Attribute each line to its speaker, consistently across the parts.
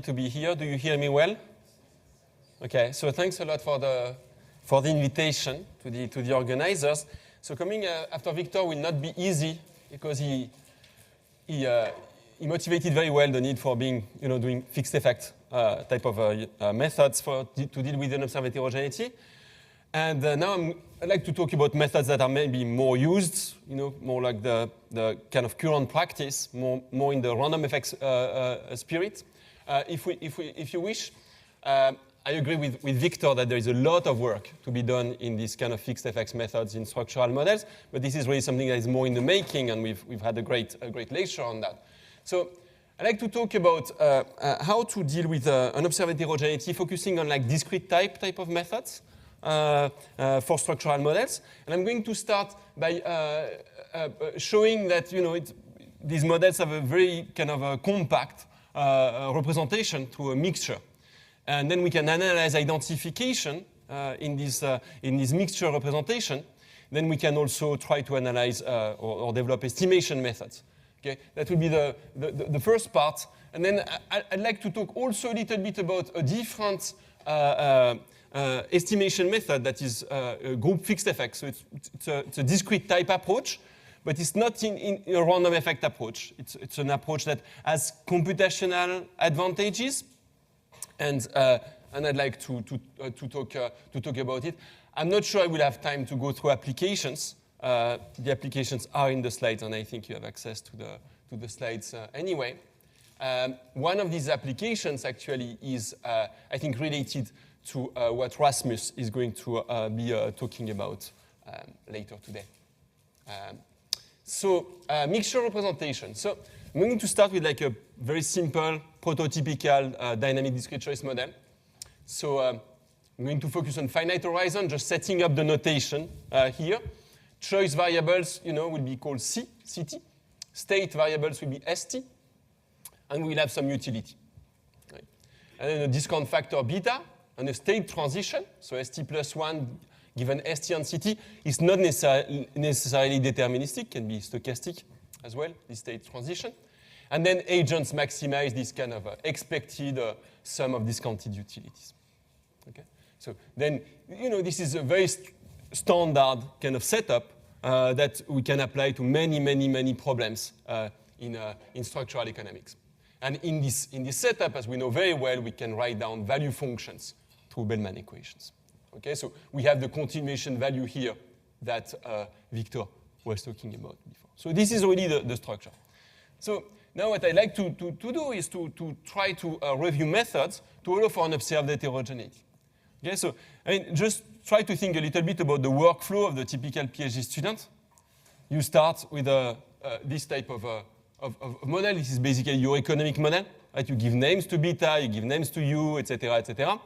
Speaker 1: to be here. Do you hear me well? Okay, so thanks a lot for the invitation to the organizers. So coming after Victor will not be easy because he motivated very well the need for being, doing fixed effect type of methods to deal with unobserved heterogeneity. And now I'd like to talk about methods that are maybe more used, more like the kind of current practice, more in the random effects spirit. If you wish, I agree with Victor that there is a lot of work to be done in this kind of fixed effects methods in structural models, but this is really something that is more in the making, and we've had a great lecture on that. So I'd like to talk about how to deal with unobserved heterogeneity, focusing on like discrete type of methods for structural models. And I'm going to start by showing that these models have a very kind of a compact representation through a mixture. And then we can analyze identification in this mixture representation. Then we can also try to analyze or develop estimation methods. Okay, that will be the first part. And then I'd like to talk also a little bit about a different estimation method that is group fixed effect. So it's a discrete type approach, but it's not in a random effect approach. It's an approach that has computational advantages, and I'd like to talk about it. I'm not sure I will have time to go through applications. The applications are in the slides, and I think you have access to the slides anyway. One of these applications actually is, I think, related to what Rasmus is going to be talking about later today. So mixture representation. So I'm going to start with like a very simple, prototypical dynamic discrete choice model. So I'm going to focus on finite horizon, just setting up the notation here. Choice variables, will be called CT. State variables will be ST. And we'll have some utility. Right. And then a discount factor beta and a state transition. So ST plus 1 given ST and CT is not necessarily deterministic, can be stochastic as well, this state transition. And then agents maximize this kind of expected sum of discounted utilities. Okay? So then, this is a very standard kind of setup that we can apply to many problems in structural economics. And in this setup, as we know very well, we can write down value functions through Bellman equations. Okay, so we have the continuation value here that Victor was talking about before. So this is already the structure. So now what I'd like to do is to try to review methods to allow for unobserved heterogeneity. Okay, so just try to think a little bit about the workflow of the typical PhD student. You start with this type of model. This is basically your economic model. Right? You give names to beta, you give names to u, etc., etc.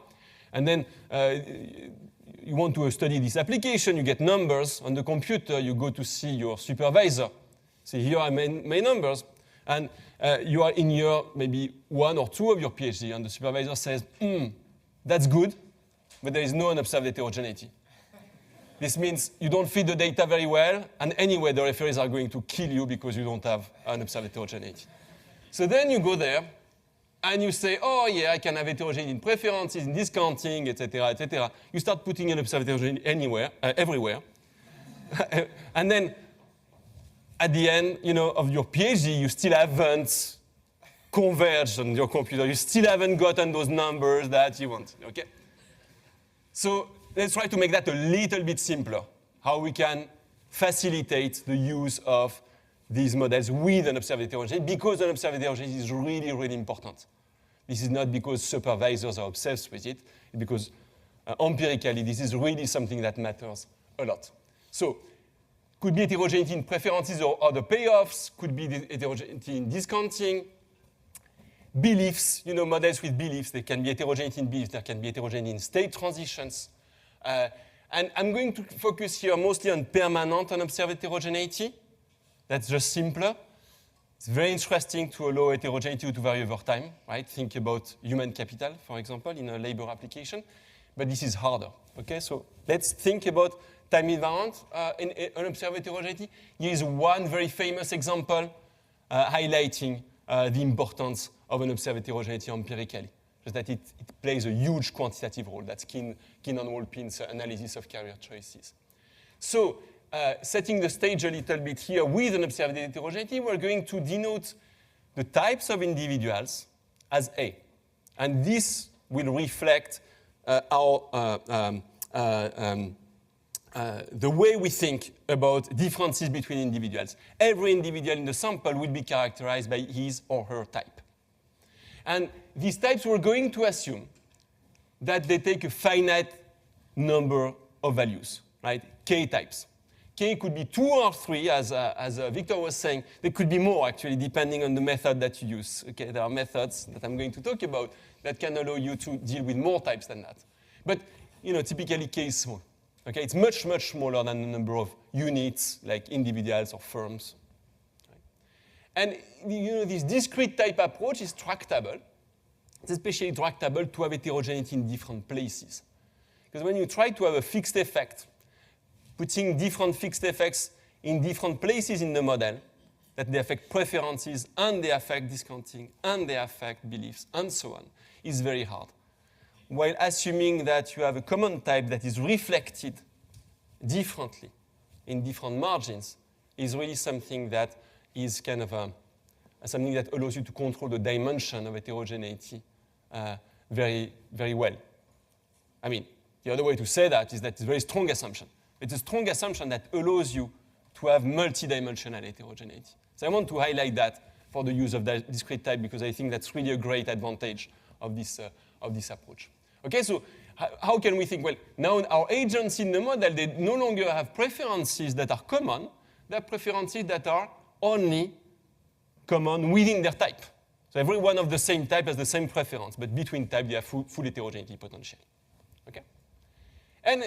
Speaker 1: And then you want to study this application. You get numbers on the computer. You go to see your supervisor. See, here are my numbers. And you are in year maybe 1 or 2 of your PhD, and the supervisor says, that's good, but there is no unobserved heterogeneity. This means you don't feed the data very well, and anyway, the referees are going to kill you because you don't have unobserved heterogeneity. So then you go there, and you say, oh, yeah, I can have heterogeneity in preferences, in discounting, etc., etc. You start putting unobserved heterogeneity everywhere. And then at the end, of your PhD, you still haven't converged on your computer. You still haven't gotten those numbers that you want, okay? So let's try to make that a little bit simpler, how we can facilitate the use of these models with unobserved heterogeneity, because unobserved heterogeneity is really important. This is not because supervisors are obsessed with it, because empirically, this is really something that matters a lot. So could be heterogeneity in preferences or other payoffs, could be heterogeneity in discounting. Beliefs, models with beliefs, there can be heterogeneity in beliefs, there can be heterogeneity in state transitions. And I'm going to focus here mostly on permanent unobserved heterogeneity. That's just simpler. It's very interesting to allow heterogeneity to vary over time, right? Think about human capital, for example, in a labor application. But this is harder, okay? So let's think about time invariant in unobserved heterogeneity. Here is one very famous example highlighting the importance of an observed heterogeneity empirically, just that it plays a huge quantitative role. That's Keenan-Wolpin's analysis of carrier choices. So setting the stage a little bit here with an observed heterogeneity, we're going to denote the types of individuals as A. And this will reflect the way we think about differences between individuals. Every individual in the sample will be characterized by his or her type. And these types, we're going to assume that they take a finite number of values, right? K types. K could be 2 or 3, as Victor was saying. There could be more, actually, depending on the method that you use. Okay, there are methods that I'm going to talk about that can allow you to deal with more types than that. But, typically K is small. Okay, it's much, much smaller than the number of units, like individuals or firms. Right? And, this discrete type approach is tractable. It's especially tractable to have heterogeneity in different places. Because when you try to have a fixed effect, putting different fixed effects in different places in the model, that they affect preferences, and they affect discounting, and they affect beliefs, and so on, is very hard. While assuming that you have a common type that is reflected differently in different margins is really something that is kind of something that allows you to control the dimension of heterogeneity very, very well. I mean, the other way to say that is that it's a very strong assumption. It's a strong assumption that allows you to have multidimensional heterogeneity. So I want to highlight that for the use of that discrete type because I think that's really a great advantage of this approach. Okay, so how can we think? Well, now our agents in the model, they no longer have preferences that are common. They have preferences that are only common within their type. So every one of the same type has the same preference, but between types, they have full heterogeneity potential. Okay? And,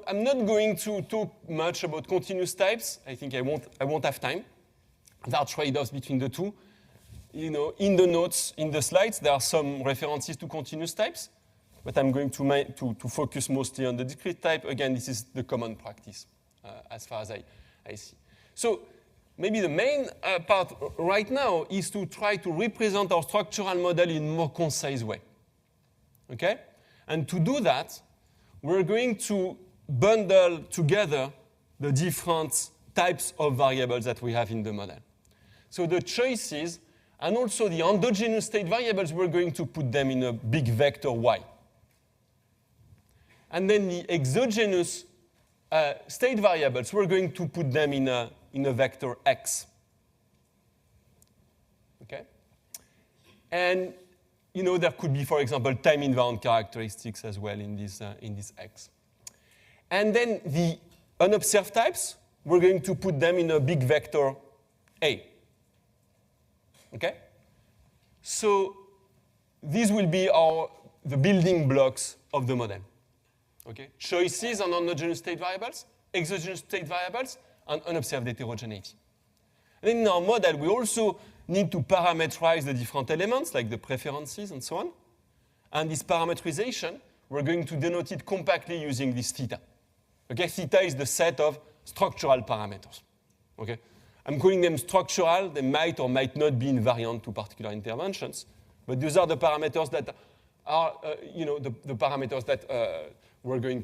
Speaker 1: I'm not going to talk much about continuous types. I think I won't have time. There are trade-offs between the two. In the notes, in the slides, there are some references to continuous types, but I'm going to focus mostly on the discrete type. Again, this is the common practice as far as I see. So maybe the main part right now is to try to represent our structural model in a more concise way. Okay? And to do that, we're going to bundle together the different types of variables that we have in the model. So the choices and also the endogenous state variables, we're going to put them in a big vector Y. And then the exogenous state variables, we're going to put them in a vector X. Okay? And there could be, for example, time-invariant characteristics as well in this X. And then the unobserved types, we're going to put them in a big vector A. Okay? So these will be the building blocks of the model. Okay? Choices on endogenous state variables, exogenous state variables, and unobserved heterogeneity. And then in our model, we also need to parameterize the different elements, like the preferences and so on. And this parameterization, we're going to denote it compactly using this theta. Okay? Theta is the set of structural parameters. Okay? I'm calling them structural. They might or might not be invariant to particular interventions. But these are the parameters that are, the parameters that we're going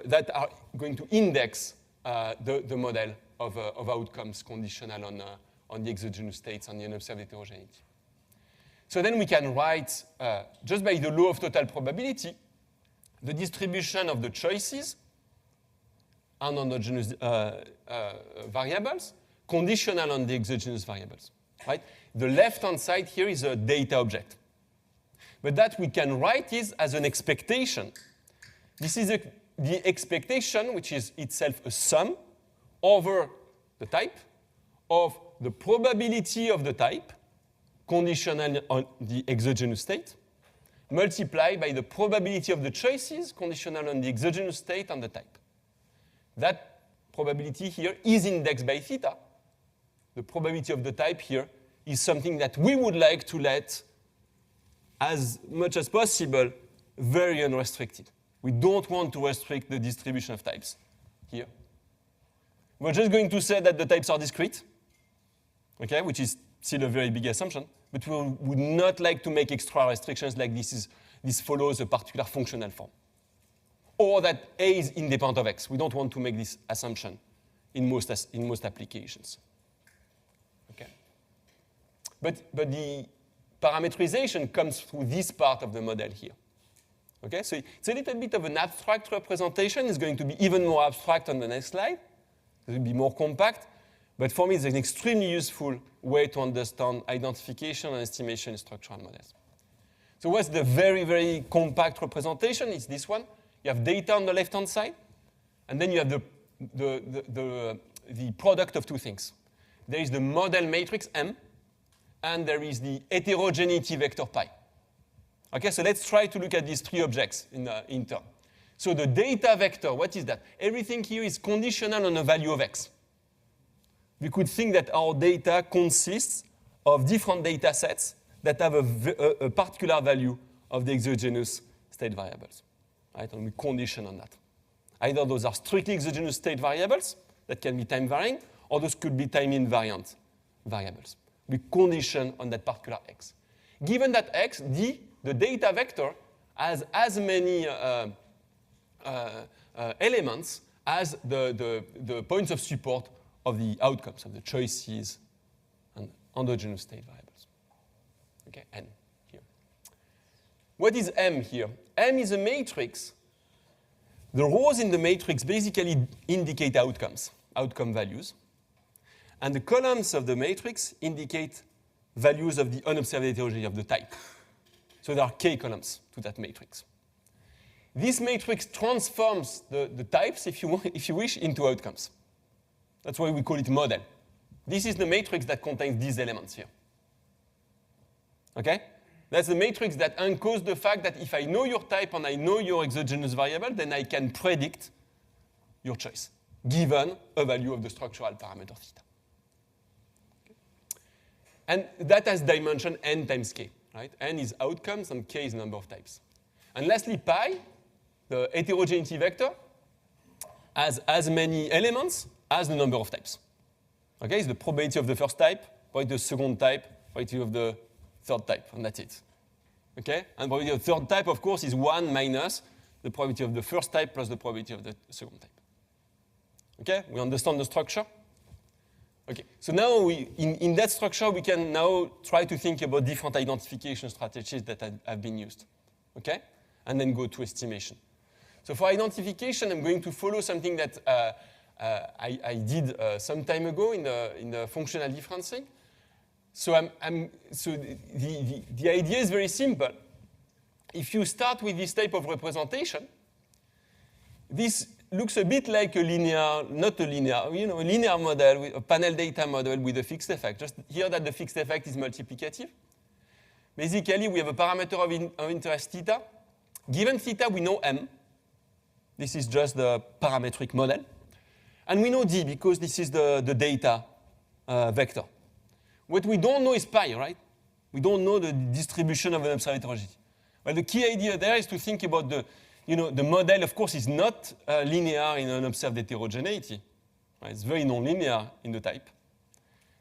Speaker 1: that are going to index the model of outcomes conditional on the exogenous states and the unobserved heterogeneity. So then we can write, just by the law of total probability, the distribution of the choices and endogenous variables conditional on the exogenous variables. Right? The left-hand side here is a data object. But that we can write is as an expectation. This is the expectation, which is itself a sum over the type of the probability of the type, conditional on the exogenous state, multiplied by the probability of the choices, conditional on the exogenous state and the type. That probability here is indexed by theta. The probability of the type here is something that we would like to let, as much as possible, very unrestricted. We don't want to restrict the distribution of types here. We're just going to say that the types are discrete, okay, which is still a very big assumption, but we would not like to make extra restrictions like this follows a particular functional form. Or that A is independent of X. We don't want to make this assumption in most applications. Okay. But the parametrization comes through this part of the model here. Okay, so it's a little bit of an abstract representation. It's going to be even more abstract on the next slide. It will be more compact. But for me, it's an extremely useful way to understand identification and estimation in structural models. So what's the very, very compact representation? It's this one. You have data on the left-hand side, and then you have the product of two things. There is the model matrix M, and there is the heterogeneity vector pi. Okay, so let's try to look at these three objects in turn. So the data vector, what is that? Everything here is conditional on a value of X. We could think that our data consists of different data sets that have a particular value of the exogenous state variables. Right? And we condition on that. Either those are strictly exogenous state variables that can be time varying, or those could be time invariant variables. We condition on that particular X. Given that X, the data vector has as many elements as the points of support of the outcomes, of the choices and endogenous state variables. Okay, N here. What is M here? M is a matrix. The rows in the matrix basically indicate outcomes, outcome values. And the columns of the matrix indicate values of the unobserved heterogeneity of the type. So there are k columns to that matrix. This matrix transforms the types, if you wish, into outcomes. That's why we call it model. This is the matrix that contains these elements here. Okay? That's the matrix that encodes the fact that if I know your type and I know your exogenous variable, then I can predict your choice, given a value of the structural parameter theta. Okay. And that has dimension n times k. Right? N is outcomes and k is number of types. And lastly, pi, the heterogeneity vector, has as many elements as the number of types. Okay, it's the probability of the first type, probability of the second type, probability of the third type, and that's it. Okay, and probability of the third type, of course, is 1 minus the probability of the first type plus the probability of the second type. Okay, we understand the structure? Okay, so now in that structure, we can now try to think about different identification strategies that have been used. Okay, and then go to estimation. So for identification, I'm going to follow something that I did some time ago in the functional differencing. So, the idea is very simple. If you start with this type of representation, this looks a bit like a linear, not a linear, a linear model, a panel data model with a fixed effect. Just here that the fixed effect is multiplicative. Basically, we have a parameter of interest theta. Given theta, we know M. This is just the parametric model. And we know D because this is the data vector. What we don't know is pi, right? We don't know the distribution of an observed heterogeneity. Well, the key idea there is to think about the model, of course, is not linear in an observed heterogeneity. Right? It's very non-linear in the type.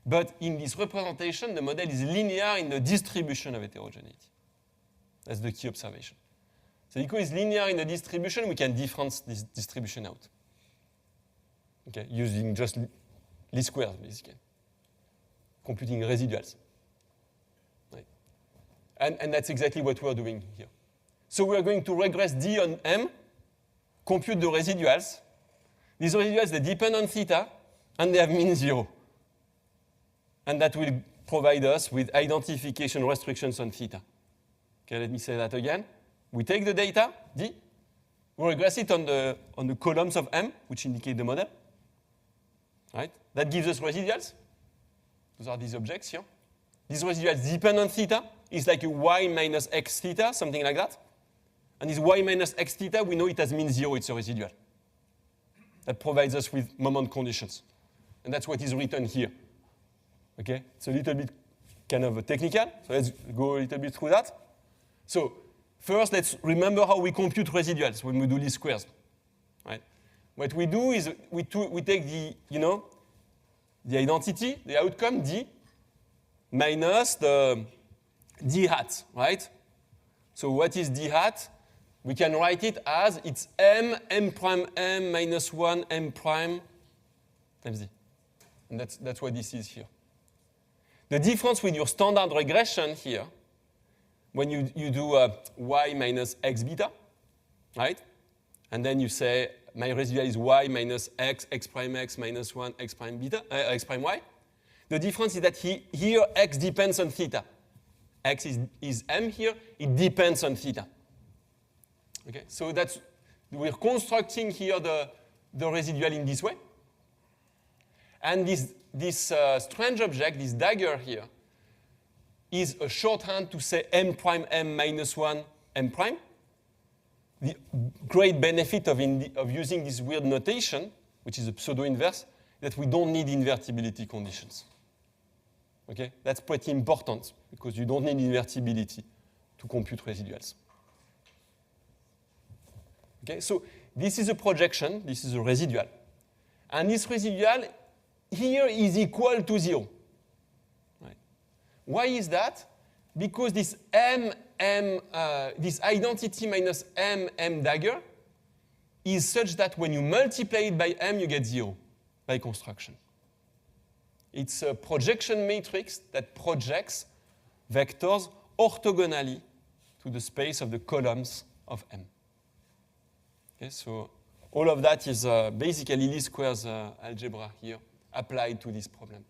Speaker 1: But in this representation, the model is linear in the distribution of heterogeneity. That's the key observation. So because it's linear in the distribution, we can difference this distribution out. Okay, using just least squares, basically. Computing residuals. Right. And that's exactly what we're doing here. So we're going to regress D on M, compute the residuals. These residuals, they depend on theta, and they have mean 0. And that will provide us with identification restrictions on theta. Okay, let me say that again. We take the data, D, we regress it on the columns of M, which indicate the model. Right? That gives us residuals. Those are these objects here. These residuals depend on theta. It's like a y minus x theta, something like that. And this y minus x theta, we know it has mean 0, it's a residual. That provides us with moment conditions. And that's what is written here. Okay? It's a little bit kind of technical, so let's go a little bit through that. So first, let's remember how we compute residuals when we do least squares. Right? What we do is we take the identity, the outcome, D, minus the d hat, right? So what is d hat? We can write it as it's m prime m minus 1 m prime times d. And that's what this is here. The difference with your standard regression here, when you do y minus x beta, right? And then you say my residual is y minus x prime x minus 1 x prime beta, x prime y. The difference is that here x depends on theta. X is m here, it depends on theta. Okay, so we're constructing here the residual in this way. And this strange object, this dagger here, is a shorthand to say m prime m minus 1 m prime. The great benefit of using this weird notation, which is a pseudo-inverse, that we don't need invertibility conditions. Okay, that's pretty important because you don't need invertibility to compute residuals. Okay, so this is a projection, this is a residual. And this residual here is equal to 0. Right. Why is that? Because this this identity minus m dagger is such that when you multiply it by m, you get 0 by construction. It's a projection matrix that projects vectors orthogonally to the space of the columns of M. Okay, so all of that is basically least squares algebra here applied to this problem.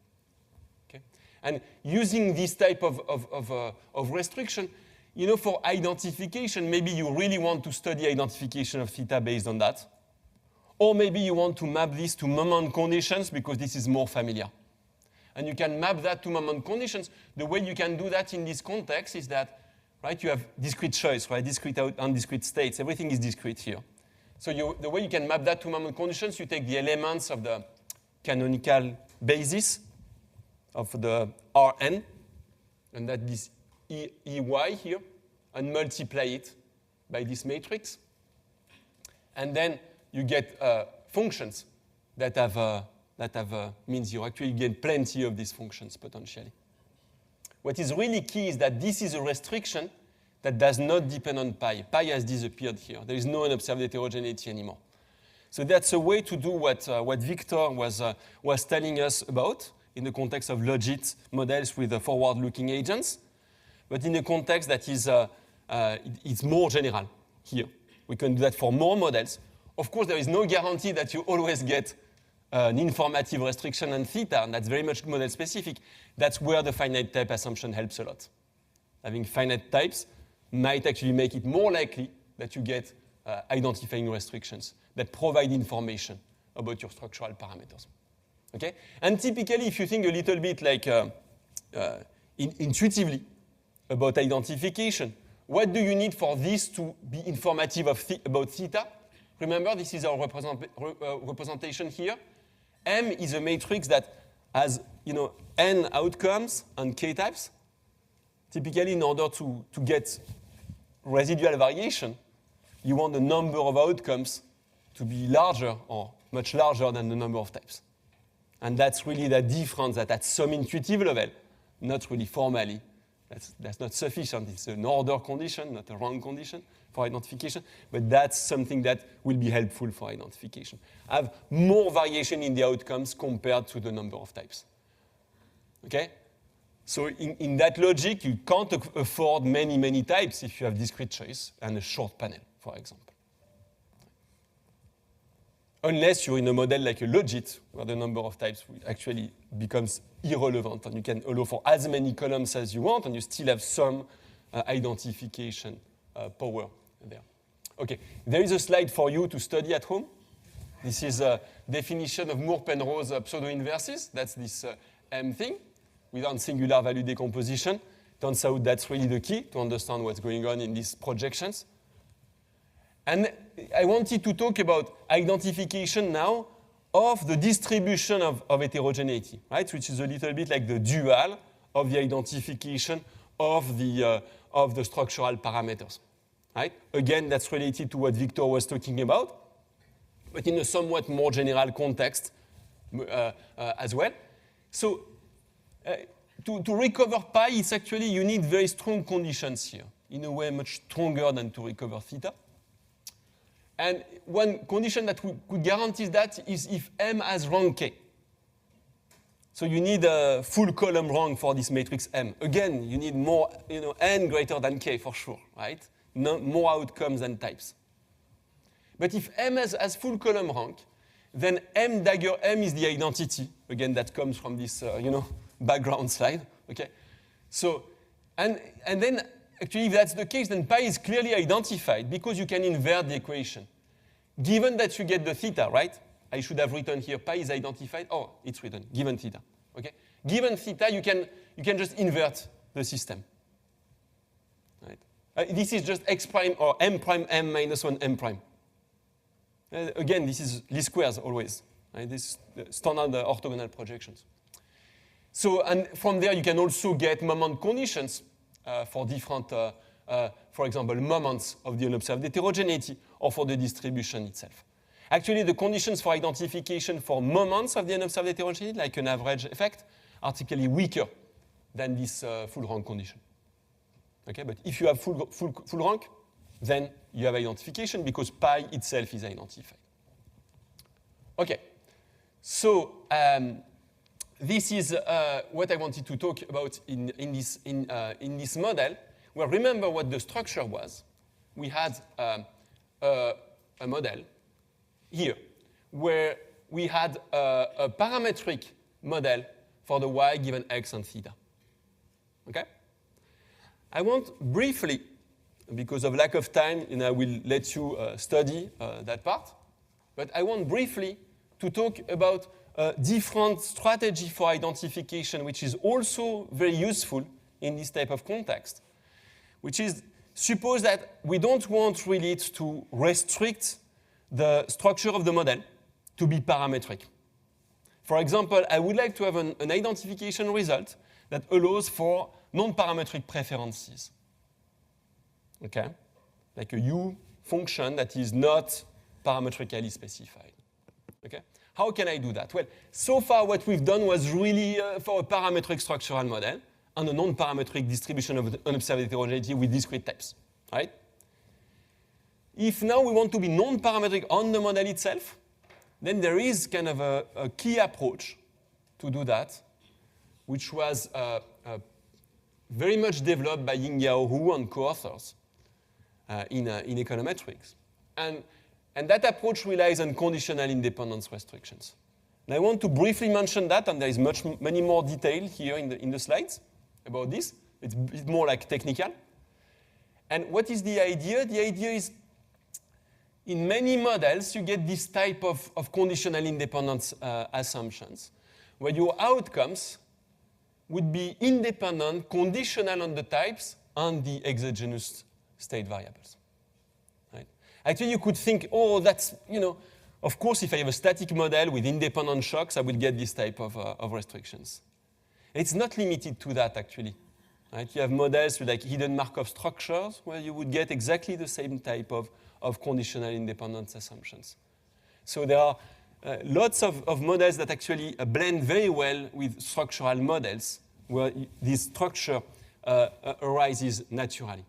Speaker 1: Okay? And using this type of restriction, you know, for identification, maybe you really want to study identification of theta based on that. Or maybe you want to map this to moment conditions because this is more familiar. And you can map that to moment conditions. The way you can do that in this context is that, right, you have discrete choice, right, discrete out, undiscrete states. Everything is discrete here. So the way you can map that to moment conditions, you take the elements of the canonical basis of the Rn, and that this EY here, and multiply it by this matrix. And then you get functions that have mean 0. Actually, you get plenty of these functions potentially. What is really key is that this is a restriction that does not depend on pi. Pi has disappeared here. There is no unobserved heterogeneity anymore. So that's a way to do what Victor was telling us about in the context of logit models with forward-looking agents, but in a context that is it's more general here. We can do that for more models. Of course, there is no guarantee that you always get an informative restriction on theta, and that's very much model specific. That's where the finite type assumption helps a lot. Having finite types might actually make it more likely that you get identifying restrictions that provide information about your structural parameters. Okay? And typically, if you think a little bit like intuitively about identification, what do you need for this to be informative about theta? Remember, this is our representation here. M is a matrix that has, n outcomes and k types. Typically, in order to get residual variation, you want the number of outcomes to be larger or much larger than the number of types. And that's really the difference that at some intuitive level, not really formally, that's not sufficient. It's an order condition, not a rank condition for identification, but that's something that will be helpful for identification. Have more variation in the outcomes compared to the number of types. Okay? So in that logic, you can't afford many, many types if you have discrete choice and a short panel, for example. Unless you're in a model like a logit, where the number of types actually becomes irrelevant, and you can allow for as many columns as you want, and you still have some identification power there. Okay, there is a slide for you to study at home. This is a definition of Moore-Penrose pseudo-inverses. That's this M thing, without singular value decomposition. Turns out that's really the key to understand what's going on in these projections. And I wanted to talk about identification now of the distribution of heterogeneity, right? Which is a little bit like the dual of the identification of the structural parameters, right? Again, that's related to what Victor was talking about, but in a somewhat more general context as well. So to recover pi, it's actually, you need very strong conditions here. In a way, much stronger than to recover theta. And one condition that we could guarantee that is if M has rank K. So you need a full column rank for this matrix M. Again, you need more, N greater than K for sure, right? More outcomes than types. But if M has full column rank, then M dagger M is the identity. Again, that comes from this, background slide. Okay. So, and then actually, if that's the case, then pi is clearly identified because you can invert the equation. Given that you get the theta, right? I should have written here pi is identified. Oh, it's written given theta. Okay. Given theta, you can just invert the system. Right. This is just x prime or m prime m minus 1 m prime. Again, this is least squares always. Right? This is standard orthogonal projections. So, and from there, you can also get moment conditions for different, for example, moments of the unobserved heterogeneity or for the distribution itself. Actually, the conditions for identification for moments of the unobserved heterogeneity, like an average effect, are typically weaker than this full rank condition. Okay, but if you have full rank, then you have identification because pi itself is identified. Okay, so this is what I wanted to talk about in this model, where remember what the structure was. We had a model here where we had a parametric model for the y given x and theta. Okay? I want briefly, because of lack of time, and I will let you study that part, but I want briefly to talk about a different strategy for identification, which is also very useful in this type of context, which is suppose that we don't want really to restrict the structure of the model to be parametric. For example, I would like to have an identification result that allows for non-parametric preferences. Okay? Like a U function that is not parametrically specified. Okay? How can I do that? Well, so far what we've done was really for a parametric structural model and a non-parametric distribution of unobserved heterogeneity with discrete types. Right? If now we want to be non-parametric on the model itself, then there is kind of a key approach to do that, which was very much developed by Ying-Yao Hu and co-authors in Econometrics. And that approach relies on conditional independence restrictions. And I want to briefly mention that, and there is many more detail here in the slides about this. It's more like technical. And what is the idea? The idea is in many models, you get this type of conditional independence assumptions, where your outcomes would be independent, conditional on the types and the exogenous state variables. Right? Actually, you could think, oh, that's, of course, if I have a static model with independent shocks, I will get this type of restrictions. It's not limited to that, actually. Right? You have models with like hidden Markov structures where you would get exactly the same type of conditional independence assumptions. So there are lots of models that actually blend very well with structural models where this structure arises naturally.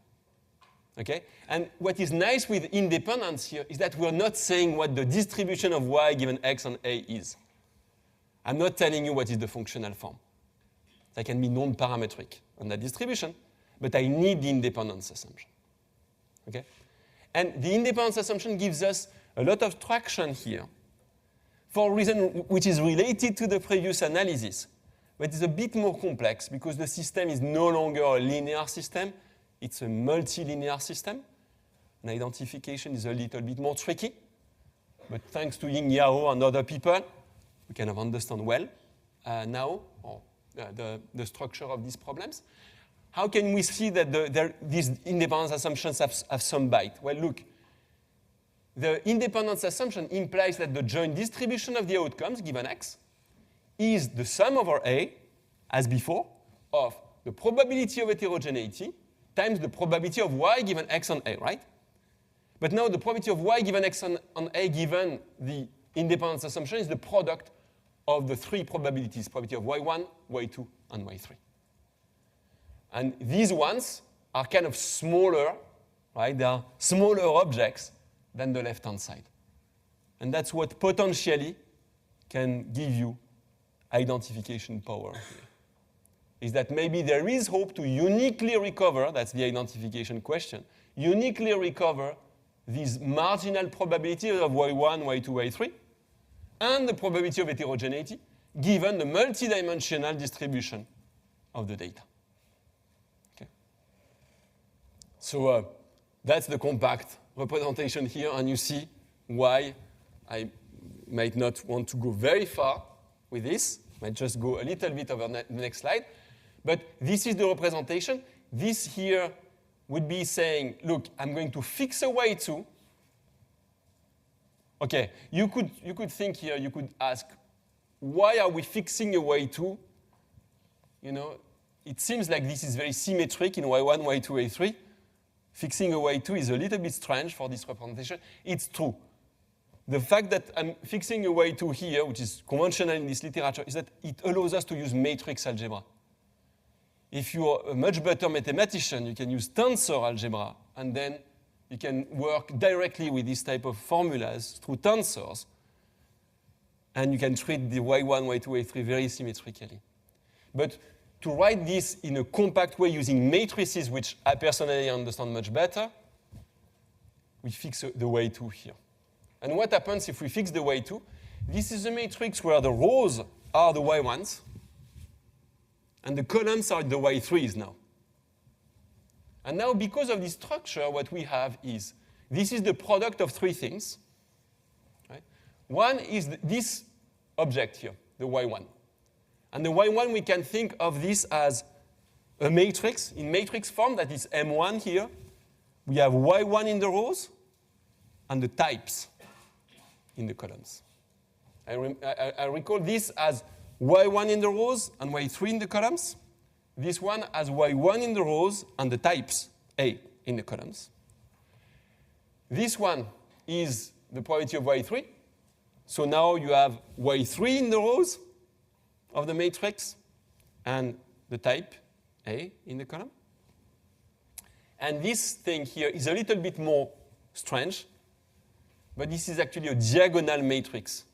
Speaker 1: Okay? And what is nice with independence here is that we're not saying what the distribution of y given x and a is. I'm not telling you what is the functional form. That can be non-parametric on that distribution, but I need the independence assumption. Okay? And the independence assumption gives us a lot of traction here for a reason which is related to the previous analysis, but it's a bit more complex because the system is no longer a linear system, it's a multilinear system. And identification is a little bit more tricky, but thanks to Ying-Yao and other people, we kind of understand well now the structure of these problems. How can we see that these independence assumptions have some bite? Well, look, the independence assumption implies that the joint distribution of the outcomes given x is the sum over A, as before, of the probability of heterogeneity times the probability of y given x on A, right? But now the probability of y given x on A given the independence assumption is the product of the three probabilities, probability of y1, y2, and y3. And these ones are kind of smaller, right? They are smaller objects than the left-hand side. And that's what potentially can give you identification power here. Is that maybe there is hope to uniquely recover, that's the identification question, uniquely recover these marginal probabilities of Y1, Y2, Y3, and the probability of heterogeneity, given the multidimensional distribution of the data. Okay. So that's the compact representation here, and you see why I might not want to go very far with this. Might just go a little bit over the next slide. But this is the representation. This here would be saying, look, I'm going to fix a Y2. Okay, you could think here, you could ask, why are we fixing a Y2? You know, it seems like this is very symmetric in Y1, Y2, Y3. Fixing a Y2 is a little bit strange for this representation. It's true. The fact that I'm fixing a Y2 here, which is conventional in this literature, is that it allows us to use matrix algebra. If you're a much better mathematician, you can use tensor algebra, and then you can work directly with this type of formulas through tensors, and you can treat the Y1, Y2, Y3 very symmetrically. But to write this in a compact way using matrices, which I personally understand much better, we fix the Y2 here. And what happens if we fix the Y2? This is a matrix where the rows are the Y1s, and the columns are the Y3s now. And now, because of this structure, what we have is, this is the product of three things. Right? One is this object here, the Y1. And the Y1, we can think of this as a matrix, in matrix form, that is M1 here. We have Y1 in the rows, and the types in the columns. I recall this as Y1 in the rows and Y3 in the columns. This one has Y1 in the rows and the types A in the columns. This one is the probability of Y3. So now you have Y3 in the rows of the matrix and the type A in the column. And this thing here is a little bit more strange, but this is actually a diagonal matrix.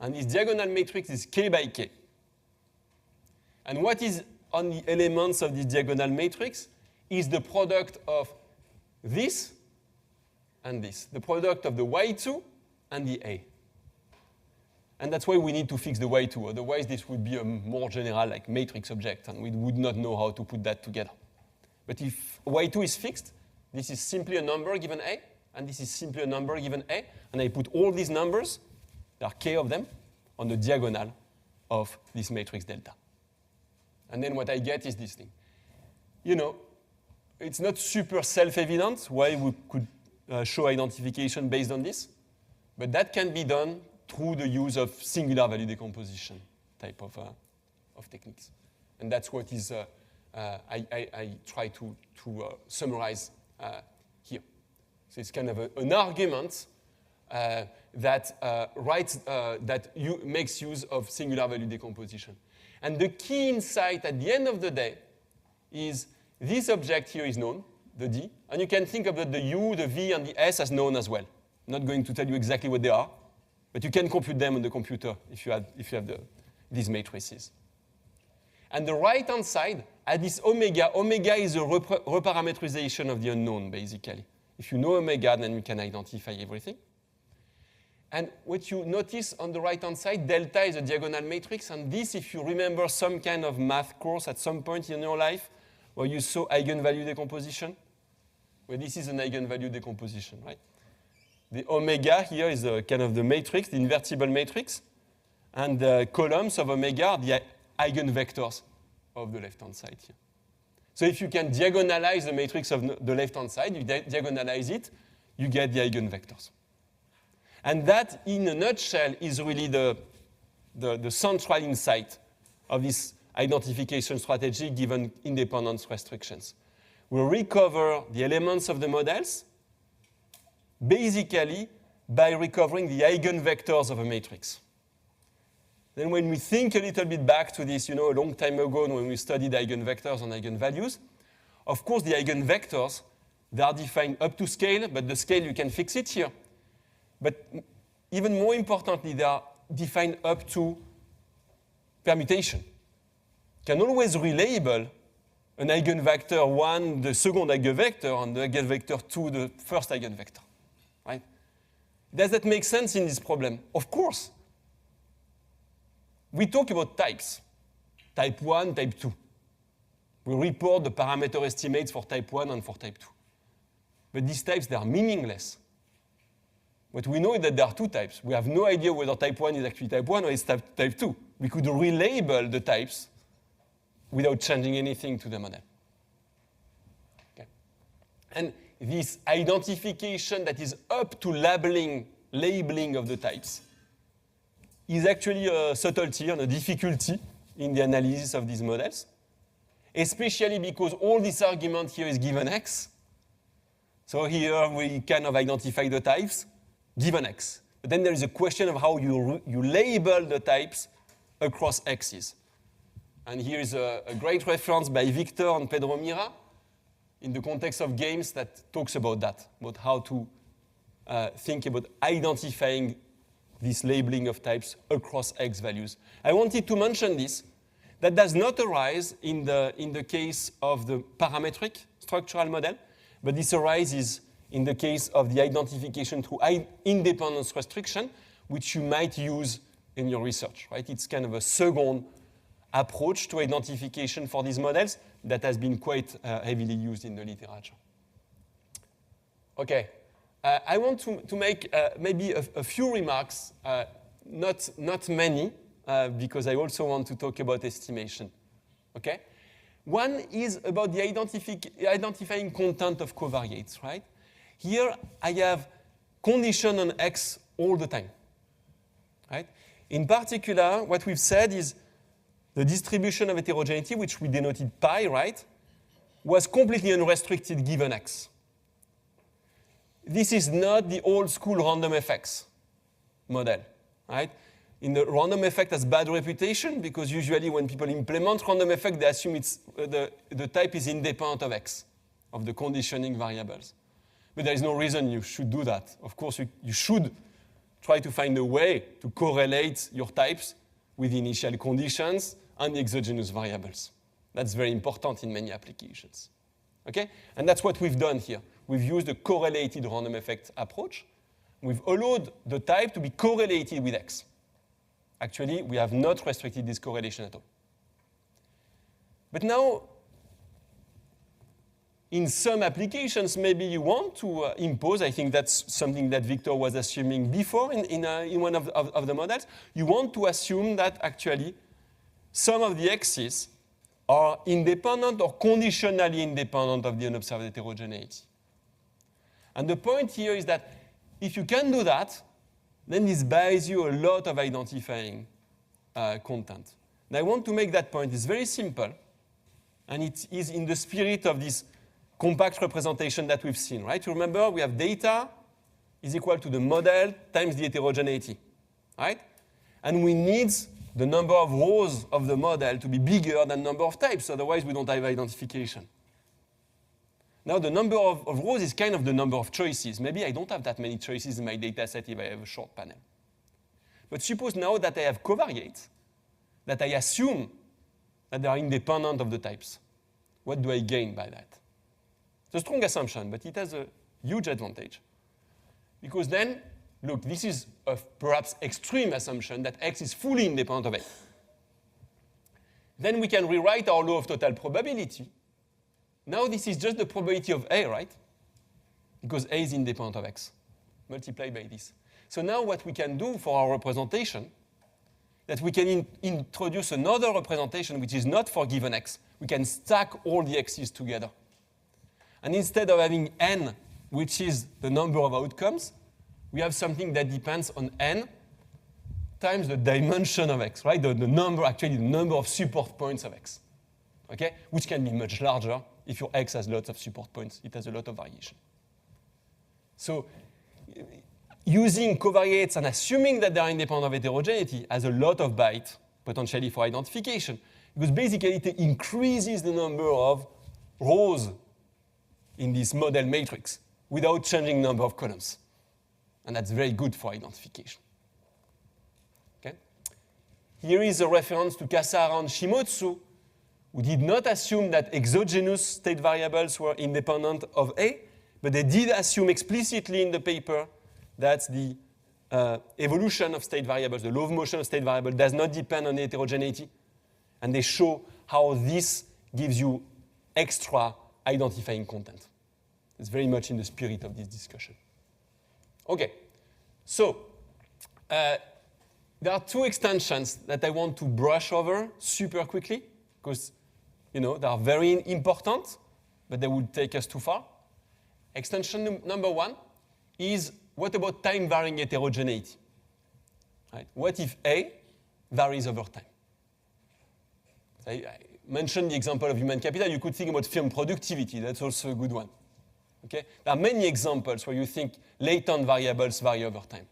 Speaker 1: And this diagonal matrix is K by K. And what is on the elements of this diagonal matrix is the product of this and this, the product of the Y2 and the A. And that's why we need to fix the Y2. Otherwise, this would be a more general like matrix object, and we would not know how to put that together. But if Y2 is fixed, this is simply a number given A, and this is simply a number given A, and I put all these numbers, there are K of them, on the diagonal of this matrix delta. And then what I get is this thing. You know, it's not super self-evident why we could show identification based on this, but that can be done through the use of singular value decomposition type of techniques. And that's what is I try to summarize here. So it's kind of an argument that makes use of singular value decomposition. And the key insight at the end of the day is this object here is known, the D, and you can think about the U, the V, and the S as known as well. I'm not going to tell you exactly what they are, but you can compute them on the computer if you have these matrices. And the right-hand side, at this omega is a reparametrization of the unknown, basically. If you know omega, then you can identify everything. And what you notice on the right-hand side, delta is a diagonal matrix, and this, if you remember some kind of math course at some point in your life, where you saw eigenvalue decomposition, where this is an eigenvalue decomposition, right? The omega here is a kind of the matrix, the invertible matrix, and the columns of omega are the eigenvectors of the left-hand side here. So if you can diagonalize the matrix of the left-hand side, you diagonalize it, you get the eigenvectors. And that, in a nutshell, is really the central insight of this identification strategy given independence restrictions. We recover the elements of the models basically by recovering the eigenvectors of a matrix. then when we think a little bit back to this, a long time ago when we studied eigenvectors and eigenvalues, of course, the eigenvectors, they are defined up to scale, but the scale, you can fix it here. But even more importantly, they are defined up to permutation. You can always relabel an eigenvector 1, the second eigenvector, and the eigenvector 2, the first eigenvector. Right? Does that make sense in this problem? Of course. We talk about types, type 1, type 2. We report the parameter estimates for type 1 and for type 2. But these types, they are meaningless. What we know is that there are two types. We have no idea whether type 1 is actually type 1 or it's type 2. We could relabel the types without changing anything to the model. Okay. And this identification that is up to labeling of the types is actually a subtlety and a difficulty in the analysis of these models, especially because all this argument here is given X. So here we kind of identify the types given X. But then there is a question of how you label the types across X's. And here is a great reference by Victor and Pedro Mira in the context of games that talks about that, about how to think about identifying this labeling of types across X values. I wanted to mention this. That does not arise in the case of the parametric structural model, but this arises in the case of the identification through independence restriction, which you might use in your research, right? It's kind of a second approach to identification for these models that has been quite heavily used in the literature. Okay, I want to make maybe a few remarks, not many, because I also want to talk about estimation. Okay, one is about the identifying content of covariates, right? Here I have condition on X all the time, right? In particular, what we've said is the distribution of heterogeneity, which we denoted pi, right, was completely unrestricted given X. This is not the old school random effects model, right? In the random effect has bad reputation because usually when people implement random effect, they assume it's the type is independent of X, of the conditioning variables. But there is no reason you should do that. Of course, you should try to find a way to correlate your types with initial conditions and the exogenous variables. That's very important in many applications. Okay? And that's what we've done here. We've used a correlated random effect approach. We've allowed the type to be correlated with X. Actually, we have not restricted this correlation at all. But now, in some applications, maybe you want to impose, I think that's something that Victor was assuming before in one of the models, you want to assume that actually some of the X's are independent or conditionally independent of the unobserved heterogeneity. And the point here is that if you can do that, then this buys you a lot of identifying content. And I want to make that point. It's very simple, and it is in the spirit of this compact representation that we've seen, right? You remember we have data is equal to the model times the heterogeneity, right? And we need the number of rows of the model to be bigger than number of types, otherwise we don't have identification. Now the number of rows is kind of the number of choices. Maybe I don't have that many choices in my data set if I have a short panel. But suppose now that I have covariates, that I assume that they are independent of the types. What do I gain by that? It's a strong assumption, but it has a huge advantage. Because then, look, this is a perhaps extreme assumption that X is fully independent of A. Then we can rewrite our law of total probability. Now this is just the probability of A, right? Because A is independent of X, multiplied by this. So now what we can do for our representation, that we can introduce another representation which is not for given X. We can stack all the X's together. And instead of having N, which is the number of outcomes, we have something that depends on N times the dimension of X, right? The number of support points of X, okay? Which can be much larger if your X has lots of support points. It has a lot of variation. So using covariates and assuming that they are independent of heterogeneity has a lot of bite potentially for identification, because basically it increases the number of rows in this model matrix without changing number of columns. And that's very good for identification. Okay? Here is a reference to Kasara and Shimotsu, who did not assume that exogenous state variables were independent of A, but they did assume explicitly in the paper that the evolution of state variables, the law of motion of state variable, does not depend on heterogeneity. And they show how this gives you extra identifying content. It's very much in the spirit of this discussion. Okay, so there are two extensions that I want to brush over super quickly, because they are very important, but they would take us too far. Extension number one is, what about time-varying heterogeneity? Right? What if A varies over time? So I mentioned the example of human capital. You could think about firm productivity. That's also a good one. Okay? There are many examples where you think latent variables vary over time.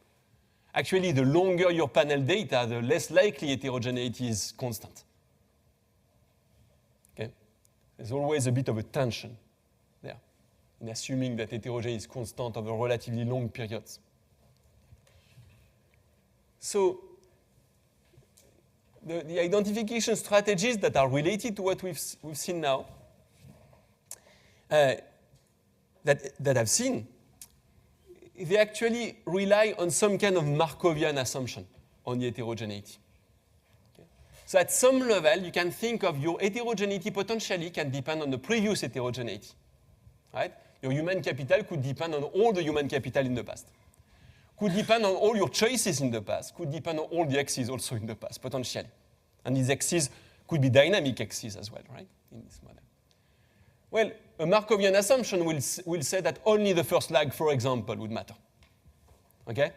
Speaker 1: Actually, the longer your panel data, the less likely heterogeneity is constant. Okay? There's always a bit of a tension there in assuming that heterogeneity is constant over relatively long periods. So the identification strategies that are related to what we've seen now, that I've seen, they actually rely on some kind of Markovian assumption on the heterogeneity. Okay? So at some level, you can think of your heterogeneity potentially can depend on the previous heterogeneity. Right? Your human capital could depend on all the human capital in the past. Could depend on all your choices in the past. Could depend on all the x's also in the past, potentially. And these x's could be dynamic x's as well, right, in this model. Well, a Markovian assumption will say that only the first lag, for example, would matter. Okay?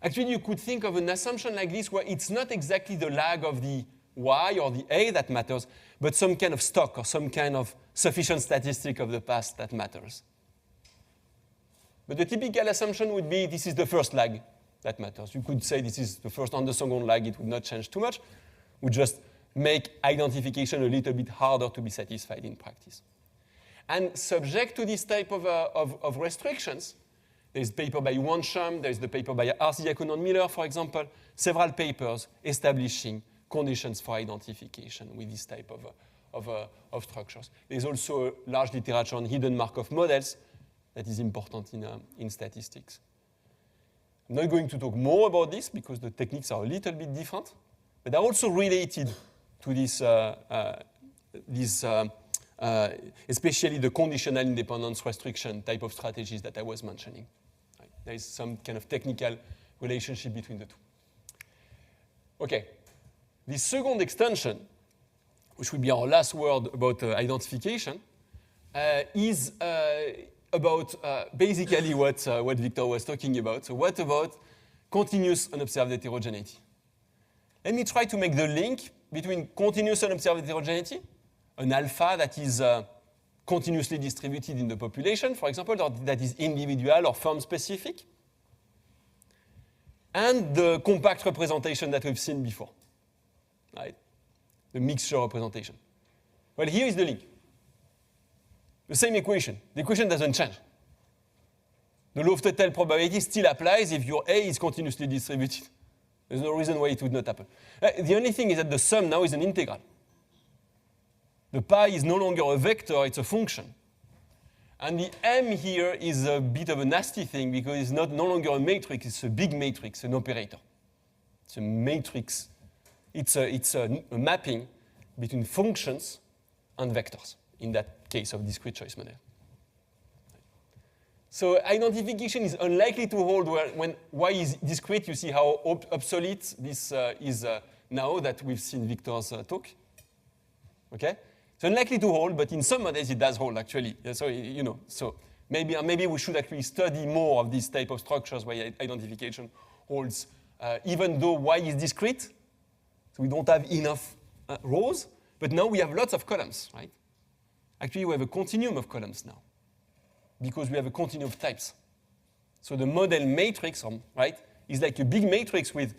Speaker 1: Actually, you could think of an assumption like this where it's not exactly the lag of the y or the a that matters, but some kind of stock or some kind of sufficient statistic of the past that matters. But the typical assumption would be this is the first lag that matters. You could say this is the first and the second lag. It would not change too much. It would just make identification a little bit harder to be satisfied in practice. And subject to this type of restrictions, there's a paper by Wansham, there's the paper by R. Diacon and Miller, for example, several papers establishing conditions for identification with this type of structures. There's also a large literature on hidden Markov models that is important in statistics. I'm not going to talk more about this because the techniques are a little bit different, but they're also related to this, especially the conditional independence restriction type of strategies that I was mentioning. Right? There is some kind of technical relationship between the two. Okay, the second extension, which will be our last word about identification, is about basically what Victor was talking about. So what about continuous unobserved heterogeneity? Let me try to make the link between continuous unobserved heterogeneity, an alpha that is continuously distributed in the population, for example, or that is individual or firm-specific, and the compact representation that we've seen before, right? The mixture representation. Well, here is the link. The same equation. The equation doesn't change. The law of total probability still applies if your A is continuously distributed. There's no reason why it would not happen. The only thing is that the sum now is an integral. The pi is no longer a vector, it's a function. And the M here is a bit of a nasty thing because it's no longer a matrix, it's a big matrix, an operator. It's a matrix. It's a mapping between functions and vectors in that case of discrete choice model. So identification is unlikely to hold when y is discrete. You see how obsolete this is now that we've seen Victor's talk. Okay? It's unlikely to hold, but in some models it does hold actually. So so maybe we should actually study more of these type of structures where identification holds, even though y is discrete. So we don't have enough rows, but now we have lots of columns, right? Actually, we have a continuum of columns now, because we have a continuum of types. So the model matrix, right, is like a big matrix with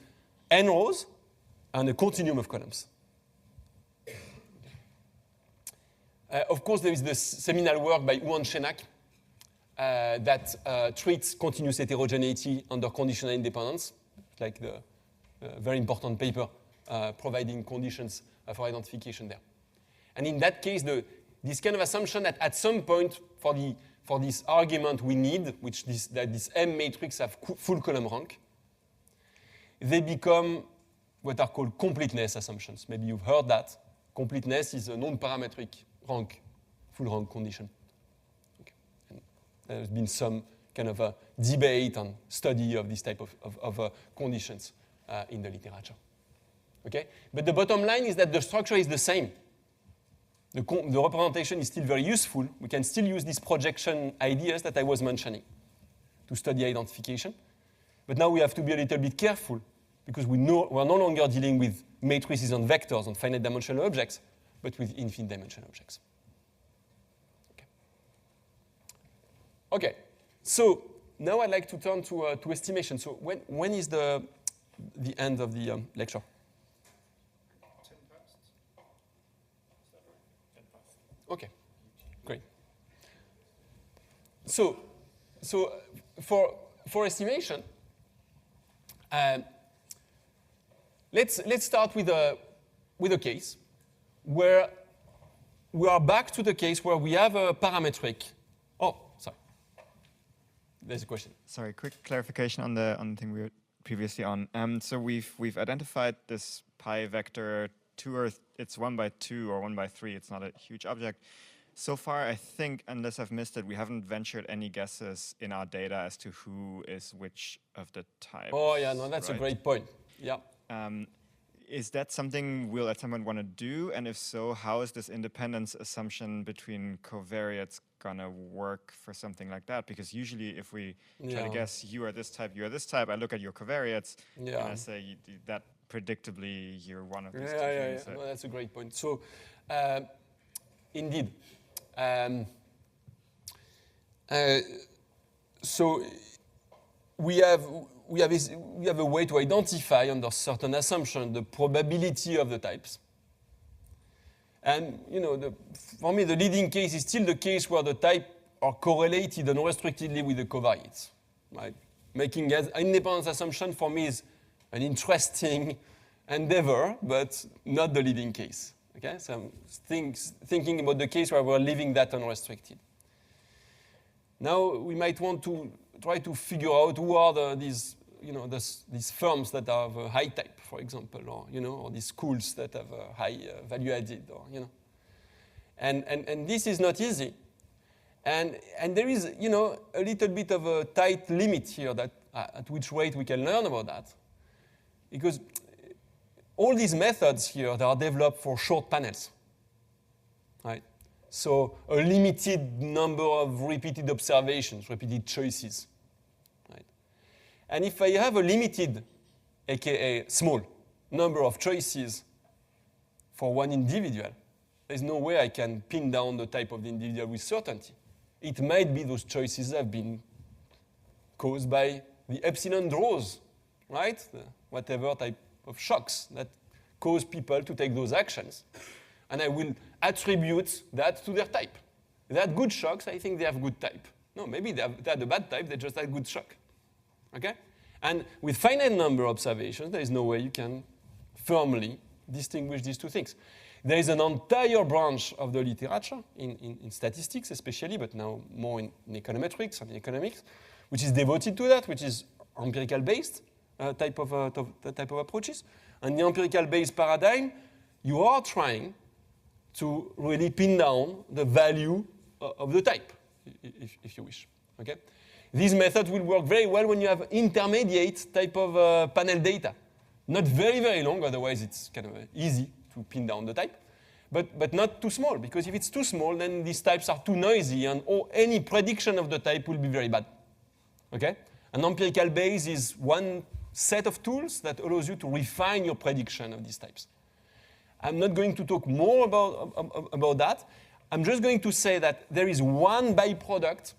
Speaker 1: n rows and a continuum of columns. Of course, there is the seminal work by Hu and Shenak that treats continuous heterogeneity under conditional independence, like the very important paper providing conditions for identification there. And in that case, this kind of assumption that at some point for this argument we need, that this M matrix have full column rank, they become what are called completeness assumptions. Maybe you've heard that. Completeness is a non-parametric rank, full rank condition. Okay. And there's been some kind of a debate and study of this type of conditions in the literature. Okay? But the bottom line is that the structure is the same. The representation is still very useful. We can still use these projection ideas that I was mentioning to study identification. But now we have to be a little bit careful because we're no longer dealing with matrices and vectors and finite dimensional objects, but with infinite dimensional objects. Okay. So now I'd like to turn to estimation. So when is the end of the lecture?
Speaker 2: 10 past. Is that right? 10 past.
Speaker 1: Okay, great. So for estimation, let's start with a case where we are back to the case where we have a parametric. Oh, sorry. There's a question.
Speaker 3: Sorry, quick clarification on the thing we were previously on. So we've identified this pi vector 2, or it's 1 by 2 or 1 by 3. It's not a huge object. So far, I think, unless I've missed it, we haven't ventured any guesses in our data as to who is which of the types.
Speaker 1: Oh yeah, no, that's right? A great point. Yeah.
Speaker 3: Is that something we'll at some point want to do? And if so, how is this independence assumption between covariates gonna work for something like that? Because usually if we try to guess you are this type, I look at your covariates and I say that predictably you're one of these two things.
Speaker 1: Yeah. No, that's a great point. So indeed. So we have a way to identify under certain assumptions the probability of the types. And for me, the leading case is still the case where the type are correlated unrestrictedly with the covariates. Right? Making an independence assumption for me is an interesting endeavor, but not the leading case. Okay, so I'm thinking about the case where we're leaving that unrestricted. Now we might want to try to figure out who are these firms that have a high type, for example, or these schools that have a high value added, and this is not easy, and there is a little bit of a tight limit here that at which rate we can learn about that, because all these methods here that are developed for short panels, right? So a limited number of repeated observations, repeated choices, right? And if I have a limited, aka small, number of choices for one individual, there's no way I can pin down the type of the individual with certainty. It might be those choices have been caused by the epsilon draws, right? Whatever type of shocks that cause people to take those actions. And I will attribute that to their type. They had good shocks, I think they have good type. No, maybe they had a bad type, they just had good shock. Okay? And with finite number of observations, there is no way you can firmly distinguish these two things. There is an entire branch of the literature, in statistics especially, but now more in econometrics and economics, which is devoted to that, which is empirical-based type of approaches. And the empirical-based paradigm, you are trying to really pin down the value of the type, if you wish. Okay? These methods will work very well when you have intermediate type of panel data. Not very, very long, otherwise it's kind of easy to pin down the type, but not too small, because if it's too small, then these types are too noisy, and any prediction of the type will be very bad. Okay? An empirical base is one set of tools that allows you to refine your prediction of these types. I'm not going to talk more about that. I'm just going to say that there is one byproduct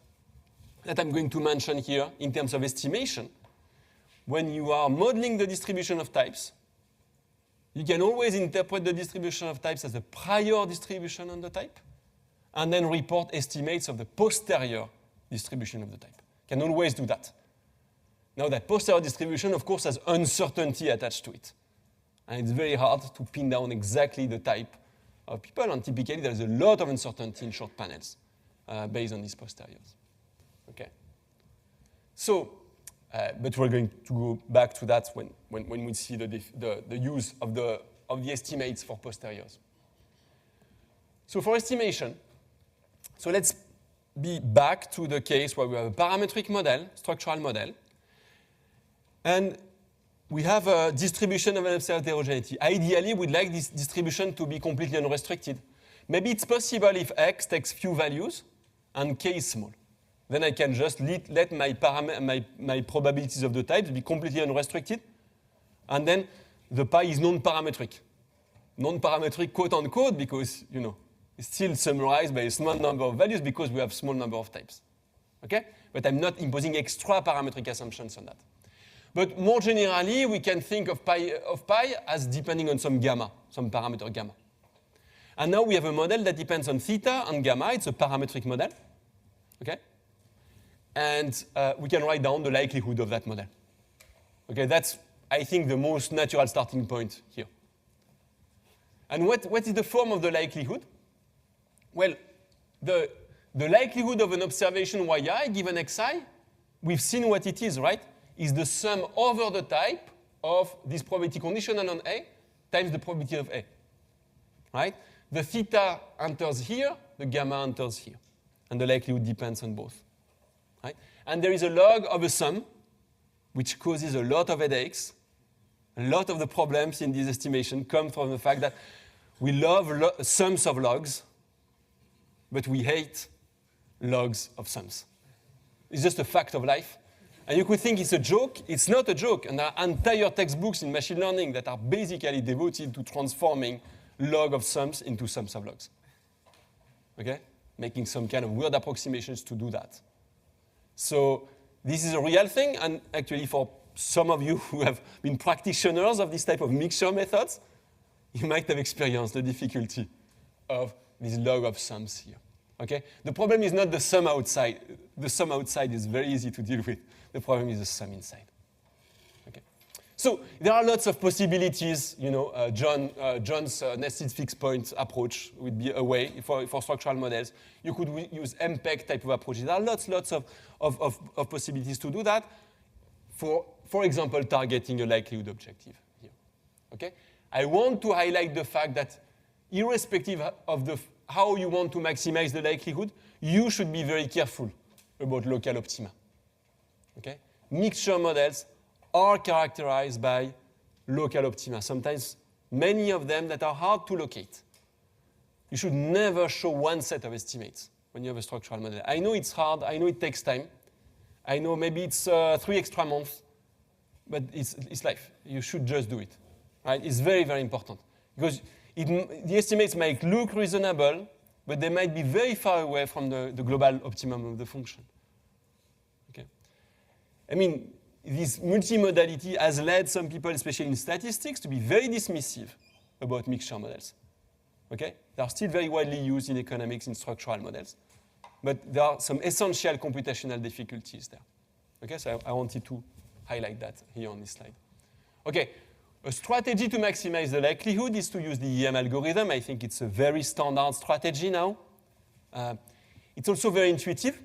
Speaker 1: that I'm going to mention here in terms of estimation. When you are modeling the distribution of types, you can always interpret the distribution of types as a prior distribution on the type, and then report estimates of the posterior distribution of the type. You can always do that. Now, that posterior distribution, of course, has uncertainty attached to it. And it's very hard to pin down exactly the type of people, and typically there's a lot of uncertainty in short panels based on these posteriors. Okay? So, but we're going to go back to that when we see the use of the estimates for posteriors. So for estimation, so let's be back to the case where we have a parametric model, structural model, and we have a distribution of an observed heterogeneity. Ideally, we'd like this distribution to be completely unrestricted. Maybe it's possible if x takes few values and k is small. Then I can just let my probabilities of the types be completely unrestricted. And then the pi is non-parametric. Non-parametric, quote unquote, because, it's still summarized by a small number of values because we have small number of types. Okay? But I'm not imposing extra parametric assumptions on that. But more generally, we can think of pi as depending on some gamma, some parameter gamma. And now we have a model that depends on theta and gamma. It's a parametric model. Okay? And we can write down the likelihood of that model. Okay, that's, I think, the most natural starting point here. And what is the form of the likelihood? Well, the likelihood of an observation yi given xi, we've seen what it is, right? Is the sum over the type of this probability conditional on A times the probability of A. Right? The theta enters here, the gamma enters here. And the likelihood depends on both. Right? And there is a log of a sum, which causes a lot of headaches. A lot of the problems in this estimation come from the fact that we love sums of logs, but we hate logs of sums. It's just a fact of life. And you could think it's a joke. It's not a joke. And there are entire textbooks in machine learning that are basically devoted to transforming log of sums into sums of logs. Okay? Making some kind of weird approximations to do that. So this is a real thing, and actually for some of you who have been practitioners of this type of mixture methods, you might have experienced the difficulty of this log of sums here. Okay? The problem is not the sum outside. The sum outside is very easy to deal with. The problem is the sum inside. Okay? So there are lots of possibilities. John's nested fixed point approach would be a way for structural models. You could use MPEG type of approaches. There are lots of possibilities to do that. For example, targeting a likelihood objective here. Okay? I want to highlight the fact that irrespective of how you want to maximize the likelihood, you should be very careful about local optima. Okay? Mixture models are characterized by local optima, sometimes many of them that are hard to locate. You should never show one set of estimates when you have a structural model. I know it's hard, I know it takes time, I know maybe it's 3 extra months, but it's life. You should just do it. Right? It's very, very important. Because the estimates might look reasonable, but they might be very far away from the global optimum of the function. Okay? I mean, this multimodality has led some people, especially in statistics, to be very dismissive about mixture models. Okay? They are still very widely used in economics in structural models. But there are some essential computational difficulties there. Okay? So I wanted to highlight that here on this slide. Okay. A strategy to maximize the likelihood is to use the EM algorithm. I think it's a very standard strategy now. It's also very intuitive.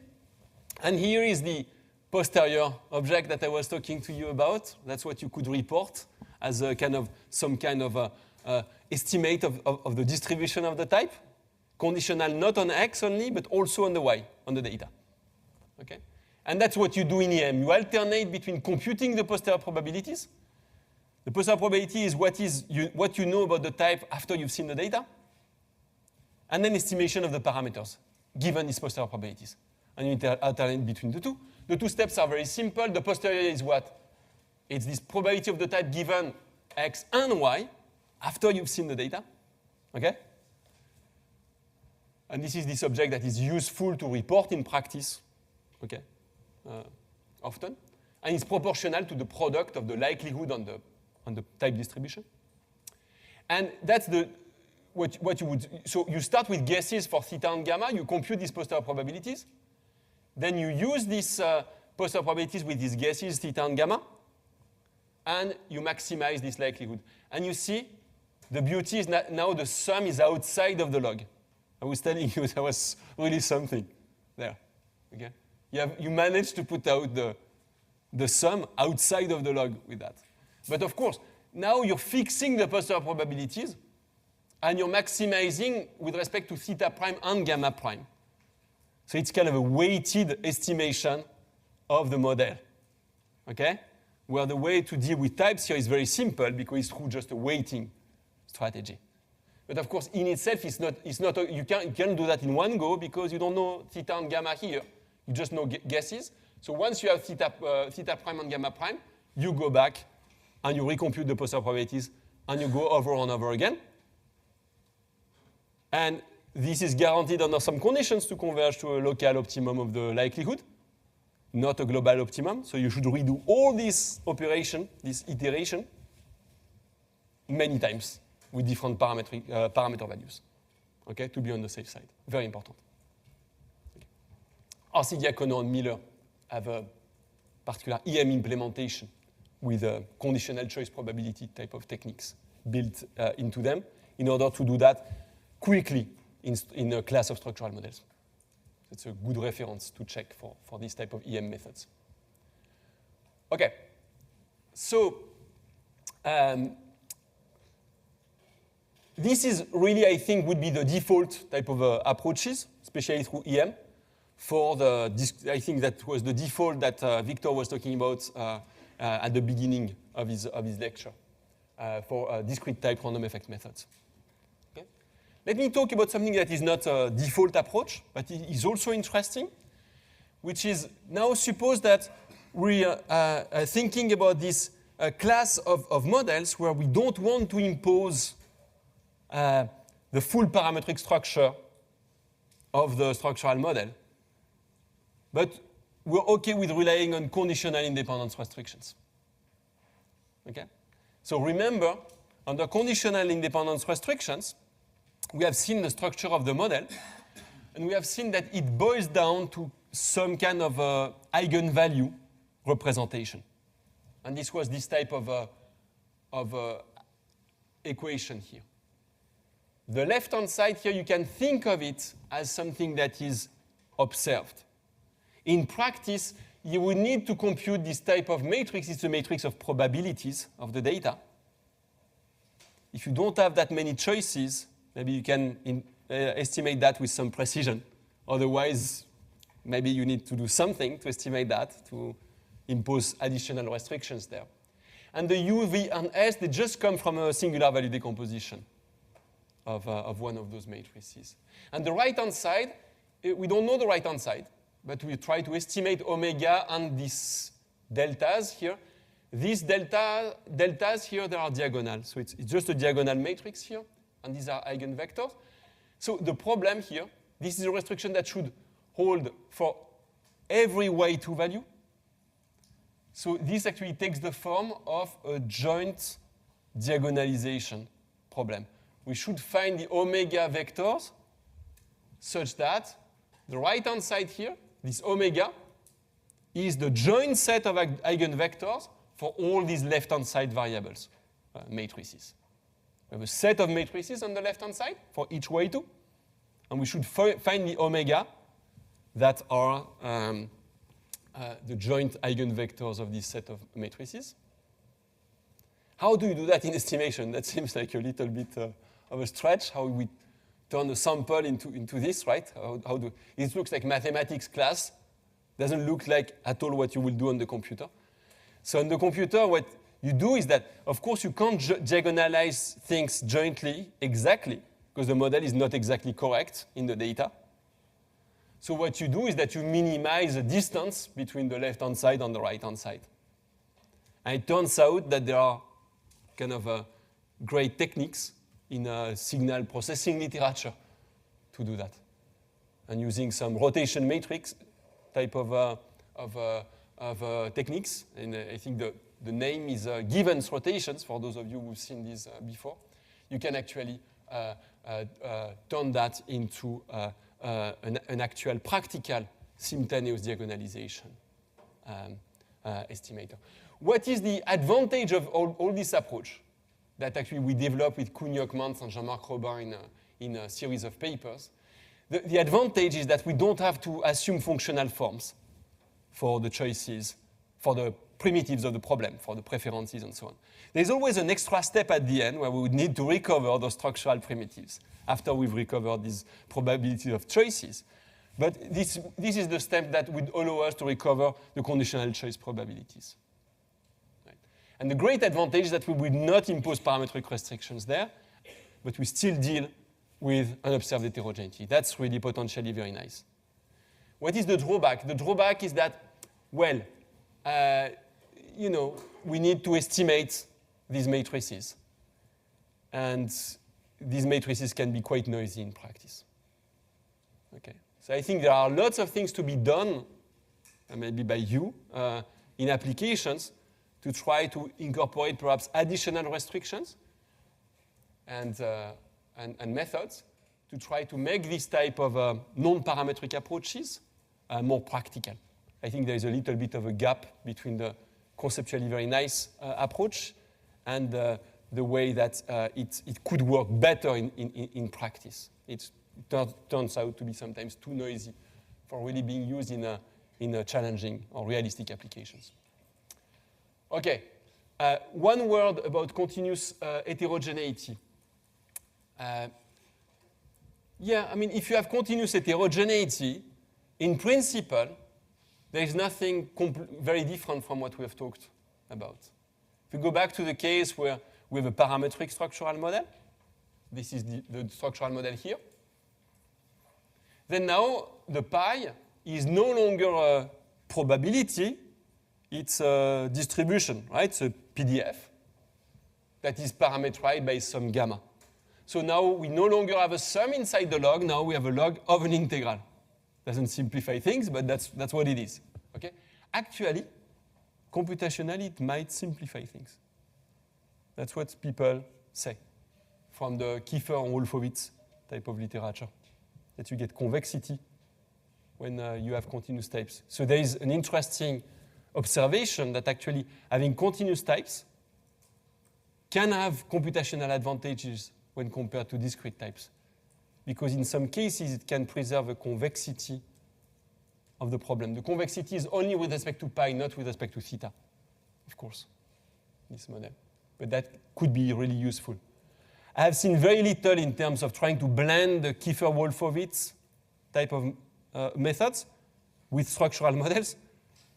Speaker 1: And here is the posterior object that I was talking to you about. That's what you could report as a some kind of estimate of the distribution of the type, conditional not on X only, but also on the Y, on the data. Okay? And that's what you do in EM. You alternate between computing the posterior probabilities. The posterior probability is what you know about the type after you've seen the data, and then estimation of the parameters, given these posterior probabilities. And you alternate between the two. The two steps are very simple. The posterior is what? It's this probability of the type given X and Y after you've seen the data. Okay? And this is this object that is useful to report in practice. Okay? often. And it's proportional to the product of the likelihood on the type distribution. And that's what you would, so you start with guesses for theta and gamma, you compute these posterior probabilities, then you use these posterior probabilities with these guesses, theta and gamma, and you maximize this likelihood. And you see, the beauty is now the sum is outside of the log. I was telling you there was really something there. Okay? You managed to put out the sum outside of the log with that. But of course, now you're fixing the posterior probabilities, and you're maximizing with respect to theta prime and gamma prime. So it's kind of a weighted estimation of the model. Okay? Where the way to deal with types here is very simple because it's through just a weighting strategy. But of course, in itself, you can't do that in one go because you don't know theta and gamma here. You just know guesses. So once you have theta prime and gamma prime, you go back and you recompute the posterior probabilities and you go over and over again. And this is guaranteed under some conditions to converge to a local optimum of the likelihood, not a global optimum. So you should redo all this operation, this iteration, many times with different parameter values, okay, to be on the safe side. Very important. Okay. RC Diacono and Miller have a particular EM implementation with a conditional choice probability type of techniques built into them in order to do that quickly in a class of structural models. It's a good reference to check for this type of EM methods. Okay, so this is really, I think, would be the default type of approaches, especially through EM. I think that was the default that Victor was talking about at the beginning of his lecture for discrete type random effect methods. Okay? Let me talk about something that is not a default approach, but it is also interesting, which is now suppose that we are thinking about this class of models where we don't want to impose the full parametric structure of the structural model, but we're okay with relying on conditional independence restrictions. Okay? So remember, under conditional independence restrictions, we have seen the structure of the model, and we have seen that it boils down to some kind of eigenvalue representation. And this was this type of equation here. The left-hand side here, you can think of it as something that is observed. In practice, you would need to compute this type of matrix. It's a matrix of probabilities of the data. If you don't have that many choices, maybe you can estimate that with some precision. Otherwise, maybe you need to do something to estimate that, to impose additional restrictions there. And the U, V, and S, they just come from a singular value decomposition of one of those matrices. And the right-hand side, we don't know the right-hand side, but we try to estimate omega and these deltas here. These deltas here, they are diagonal. So it's just a diagonal matrix here, and these are eigenvectors. So the problem here, this is a restriction that should hold for every y2 value. So this actually takes the form of a joint diagonalization problem. We should find the omega vectors such that the right-hand side here, this omega, is the joint set of eigenvectors for all these left-hand side variables, matrices. We have a set of matrices on the left-hand side for each y2, and we should find the omega that are the joint eigenvectors of this set of matrices. How do you do that in estimation? That seems like a little bit of a stretch, how we turn a sample into this, right? It looks like mathematics class. Doesn't look like at all what you will do on the computer. So on the computer, what you do is that, of course, you can't diagonalize things jointly exactly, because the model is not exactly correct in the data. So what you do is that you minimize the distance between the left-hand side and the right-hand side. And it turns out that there are kind of great techniques in signal processing literature to do that. And using some rotation matrix type of techniques. And I think the name is Givens rotations, for those of you who've seen this before. You can actually turn that into an actual practical simultaneous diagonalization estimator. What is the advantage of all this approach that actually we developed with Kuhn-Jochmans and Jean-Marc Robin in a series of papers? The advantage is that we don't have to assume functional forms for the choices, for the primitives of the problem, for the preferences and so on. There's always an extra step at the end where we would need to recover those structural primitives after we've recovered these probabilities of choices. But this is the step that would allow us to recover the conditional choice probabilities. Right? And the great advantage is that we would not impose parametric restrictions there, but we still deal with unobserved heterogeneity. That's really potentially very nice. What is the drawback? The drawback is that, well, we need to estimate these matrices. And these matrices can be quite noisy in practice. Okay. So I think there are lots of things to be done, maybe by you, in applications to try to incorporate perhaps additional restrictions and methods to try to make this type of non-parametric approaches more practical. I think there is a little bit of a gap between the conceptually very nice approach and the way that it could work better in practice. It turns out to be sometimes too noisy for really being used in challenging or realistic applications. Okay, one word about continuous heterogeneity. If you have continuous heterogeneity, in principle, there is nothing very different from what we have talked about. If we go back to the case where we have a parametric structural model, this is the structural model here, then now the pi is no longer a probability, it's a distribution, right? It's a PDF that is parameterized by some gamma. So now we no longer have a sum inside the log, now we have a log of an integral. Doesn't simplify things, but that's what it is. Okay? Actually, computationally, it might simplify things. That's what people say from the Kiefer and Wolfowitz type of literature, that you get convexity when you have continuous types. So there is an interesting observation that actually having continuous types can have computational advantages when compared to discrete types, because in some cases it can preserve a convexity of the problem. The convexity is only with respect to pi, not with respect to theta, of course, this model. But that could be really useful. I have seen very little in terms of trying to blend the Kiefer-Wolfowitz type of methods with structural models.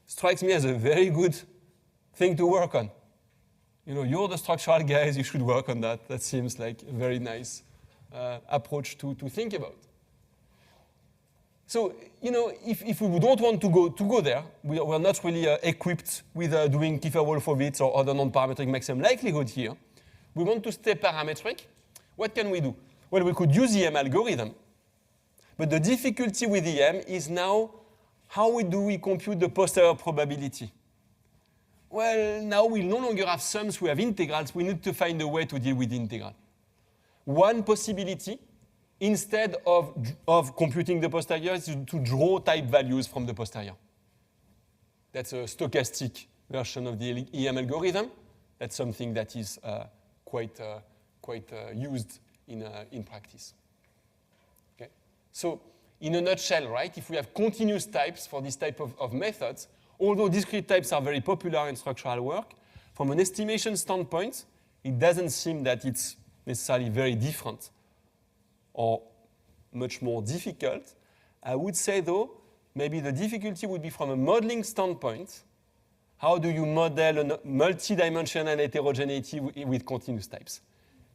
Speaker 1: Strikes me as a very good thing to work on. You're the structural guys, you should work on that. That seems like a very nice approach to think about. So, if we don't want to go there, we're not really equipped with doing Kiefer-Wolfowitz or other non-parametric maximum likelihood here. We want to stay parametric. What can we do? Well, we could use the EM algorithm. But the difficulty with EM is now, how do we compute the posterior probability? Well, now we no longer have sums, we have integrals. We need to find a way to deal with the integral. One possibility, instead of computing the posterior, is to draw type values from the posterior. That's a stochastic version of the EM algorithm. That's something that is quite used in practice. Okay? So, in a nutshell, right, if we have continuous types for this type of methods, although discrete types are very popular in structural work, from an estimation standpoint, it doesn't seem that it's necessarily very different or much more difficult. I would say, though, maybe the difficulty would be from a modeling standpoint. How do you model a multidimensional heterogeneity with continuous types?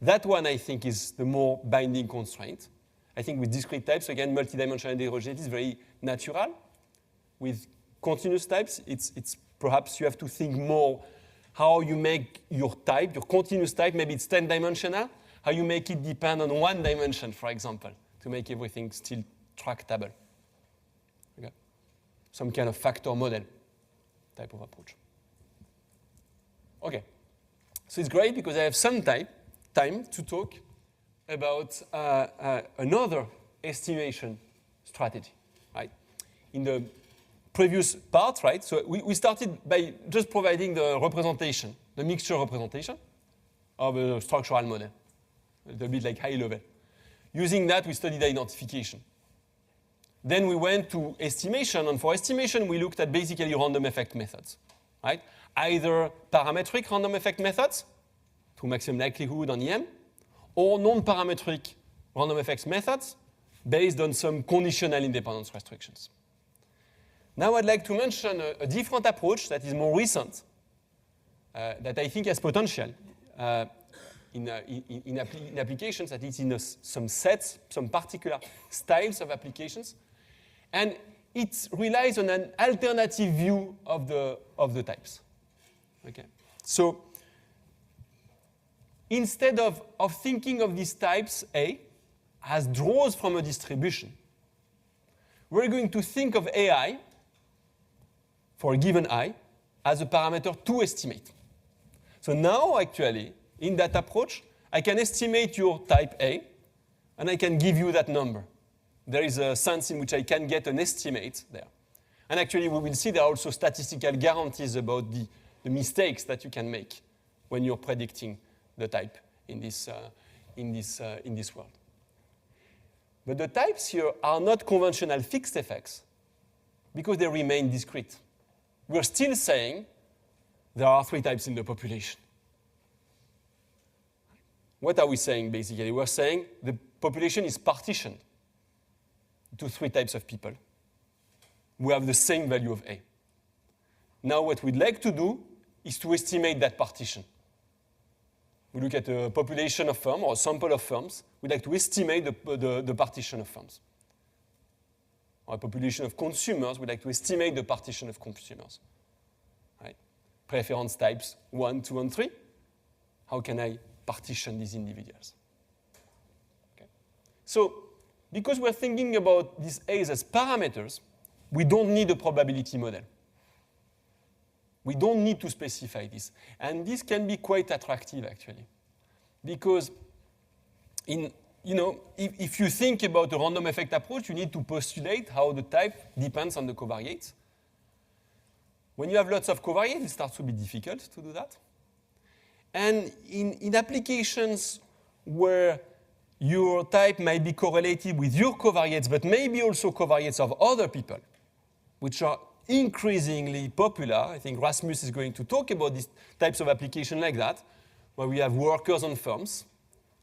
Speaker 1: That one, I think, is the more binding constraint. I think with discrete types, again, multidimensional heterogeneity is very natural. With continuous types, it's perhaps you have to think more how you make your type, your continuous type, maybe it's 10-dimensional, how you make it depend on one dimension, for example, to make everything still tractable. Okay. some kind of factor model type of approach. Okay, so it's great because I have some time to talk about another estimation strategy, right? In the previous part, right, so we started by just providing the representation, the mixture representation of a structural model, a little bit like high level. Using that, we studied identification. Then we went to estimation, and for estimation, we looked at basically random effect methods, right? Either parametric random effect methods, through maximum likelihood on EM, or non-parametric random effects methods based on some conditional independence restrictions. Now I'd like to mention a different approach that is more recent, that I think has potential in applications, that is in some sets, some particular styles of applications. And it relies on an alternative view of the types. Okay. So instead of thinking of these types A as draws from a distribution, we're going to think of AI for a given I as a parameter to estimate. So now, actually, in that approach, I can estimate your type A, and I can give you that number. There is a sense in which I can get an estimate there. And actually, we will see there are also statistical guarantees about the mistakes that you can make when you're predicting the type in this world. But the types here are not conventional fixed effects because they remain discrete. We're still saying there are 3 types in the population. What are we saying, basically? We're saying the population is partitioned to 3 types of people who have the same value of A. Now, what we'd like to do is to estimate that partition. We look at a population of firms or a sample of firms. We'd like to estimate the partition of firms. Or a population of consumers, we'd like to estimate the partition of consumers. Right? Preference types 1, 2, and 3. How can I partition these individuals? Okay. So, because we're thinking about these A's as parameters, we don't need a probability model. We don't need to specify this. And this can be quite attractive, actually. Because if you think about a random effect approach, you need to postulate how the type depends on the covariates. When you have lots of covariates, it starts to be difficult to do that. And in applications where your type might be correlated with your covariates, but maybe also covariates of other people, which are increasingly popular. I think Rasmus is going to talk about these types of application like that, where we have workers on firms.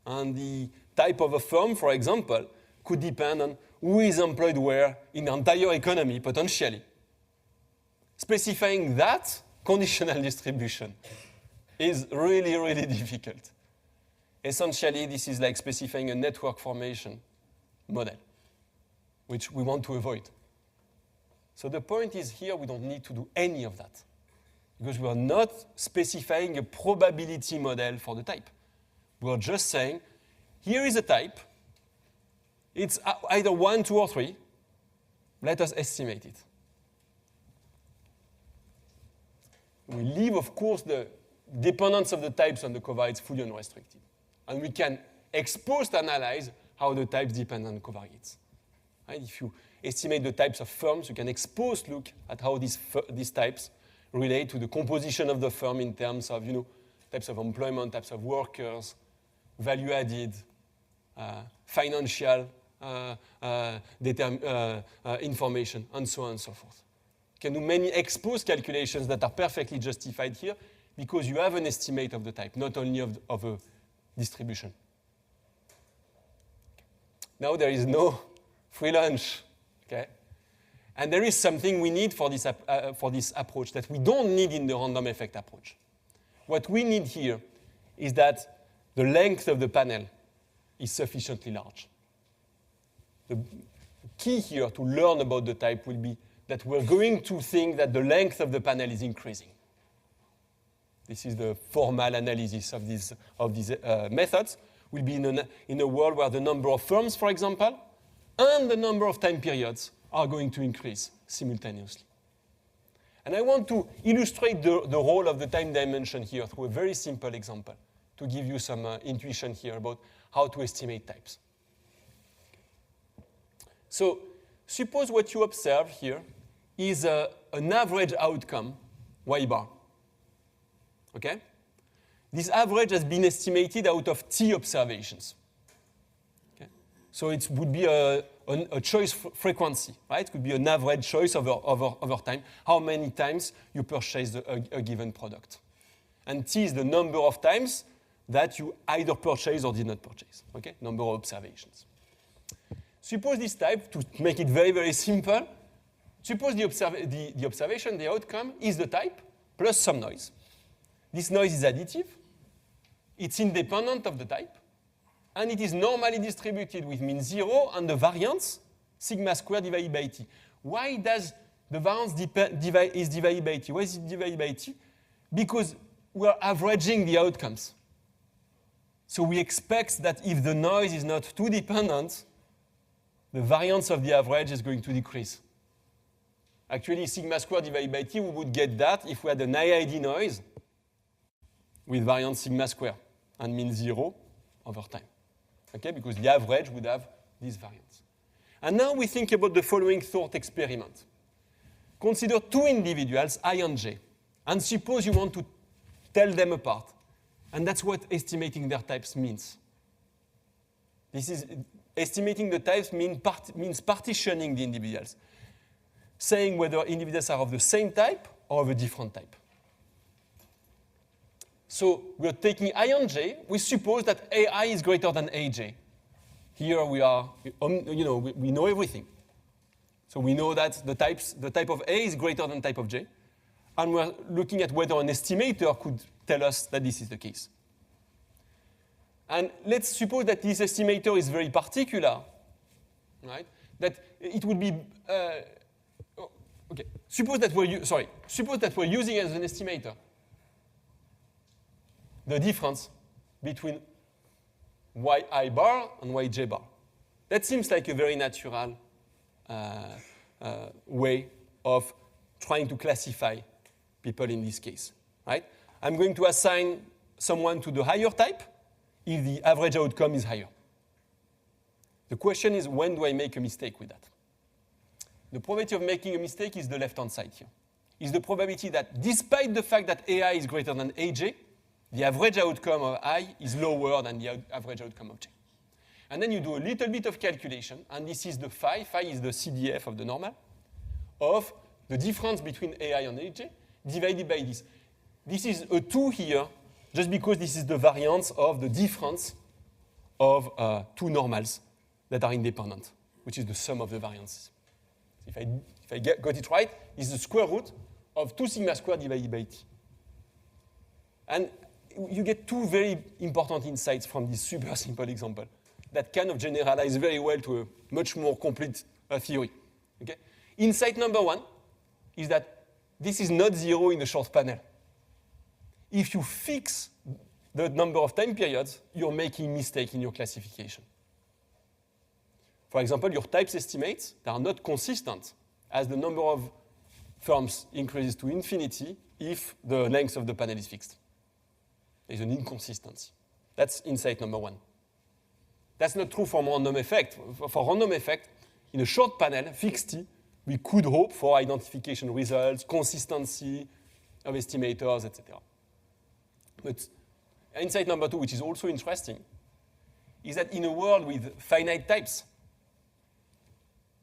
Speaker 1: And the type of a firm, for example, could depend on who is employed where in the entire economy, potentially. Specifying that conditional distribution is really, really difficult. Essentially, this is like specifying a network formation model, which we want to avoid. So the point is here we don't need to do any of that because we are not specifying a probability model for the type. We are just saying, here is a type. It's either 1, 2, or 3. Let us estimate it. We leave, of course, the dependence of the types on the covariates fully unrestricted. And we can ex-post analyze how the types depend on covariates. Right? If you estimate the types of firms, you can ex-post look at how these types relate to the composition of the firm in terms of types of employment, types of workers, value added, financial information, and so on and so forth. You can do many ex-post calculations that are perfectly justified here because you have an estimate of the type, not only of a distribution. Now there is no free lunch, okay? And there is something we need for this approach that we don't need in the random effect approach. What we need here is that the length of the panel is sufficiently large. The key here to learn about the type will be that we're going to think that the length of the panel is increasing. This is the formal analysis of these methods. Will be in a world where the number of firms, for example, and the number of time periods are going to increase simultaneously. And I want to illustrate the role of the time dimension here through a very simple example to give you some intuition here about how to estimate types. So suppose what you observe here is an average outcome, y bar. Okay? This average has been estimated out of t observations. Okay? So it would be a choice frequency, right? It could be an average choice over time, how many times you purchase a given product. And t is the number of times that you either purchase or did not purchase, okay? Number of observations. Suppose this type, to make it very, very simple, suppose the observation, the outcome, is the type plus some noise. This noise is additive. It's independent of the type. And it is normally distributed with mean 0 and the variance, sigma squared divided by t. Why does the variance is divided by t? Why is it divided by t? Because we're averaging the outcomes. So we expect that if the noise is not too dependent, the variance of the average is going to decrease. Actually, sigma squared divided by t, we would get that if we had an IID noise with variance sigma squared and mean 0 over time. Okay, because the average would have this variance. And now we think about the following thought experiment. Consider two individuals, I and j, and suppose you want to tell them apart. And that's what estimating their types means. This is estimating the types means partitioning the individuals, saying whether individuals are of the same type or of a different type. So we're taking I and j. We suppose that AI is greater than AJ. Here we are, we know everything. So we know that the type of A is greater than type of J. And we're looking at whether an estimator could tell us that this is the case. And let's suppose that this estimator is very particular, right? That it would be, okay. Suppose that we're using as an estimator the difference between yi bar and yj bar. That seems like a very natural way of trying to classify people in this case, right? I'm going to assign someone to the higher type if the average outcome is higher. The question is, when do I make a mistake with that? The probability of making a mistake is the left-hand side here. Is the probability that despite the fact that AI is greater than AJ, the average outcome of I is lower than the average outcome of J. And then you do a little bit of calculation, and this is the phi. Phi is the CDF of the normal, of the difference between AI and AJ divided by this. This is a 2 here, just because this is the variance of the difference of two normals that are independent, which is the sum of the variances. If I got it right, it's the square root of 2 sigma squared divided by t. And you get two very important insights from this super simple example that kind of generalize very well to a much more complete theory. Okay? Insight number one is that this is not 0 in the short panel. If you fix the number of time periods, you're making a mistake in your classification. For example, your types estimates that are not consistent as the number of firms increases to infinity if the length of the panel is fixed. There's an inconsistency. That's insight number one. That's not true for random effect. For random effect, in a short panel, fixed t, we could hope for identification results, consistency of estimators, etc. But insight number two, which is also interesting, is that in a world with finite types,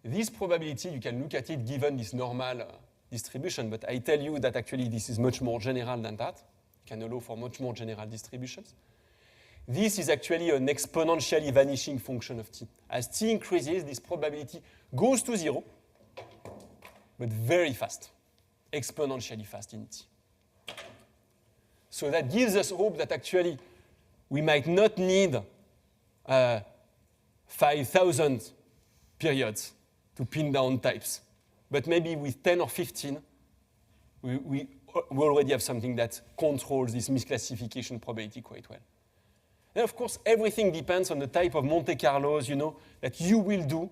Speaker 1: this probability, you can look at it given this normal distribution, but I tell you that actually this is much more general than that. Can allow for much more general distributions. This is actually an exponentially vanishing function of t. As t increases, this probability goes to 0, but very fast, exponentially fast in t. So that gives us hope that actually we might not need 5,000 periods to pin down types, but maybe with 10 or 15, we already have something that controls this misclassification probability quite well. And of course, everything depends on the type of Monte Carlos, that you will do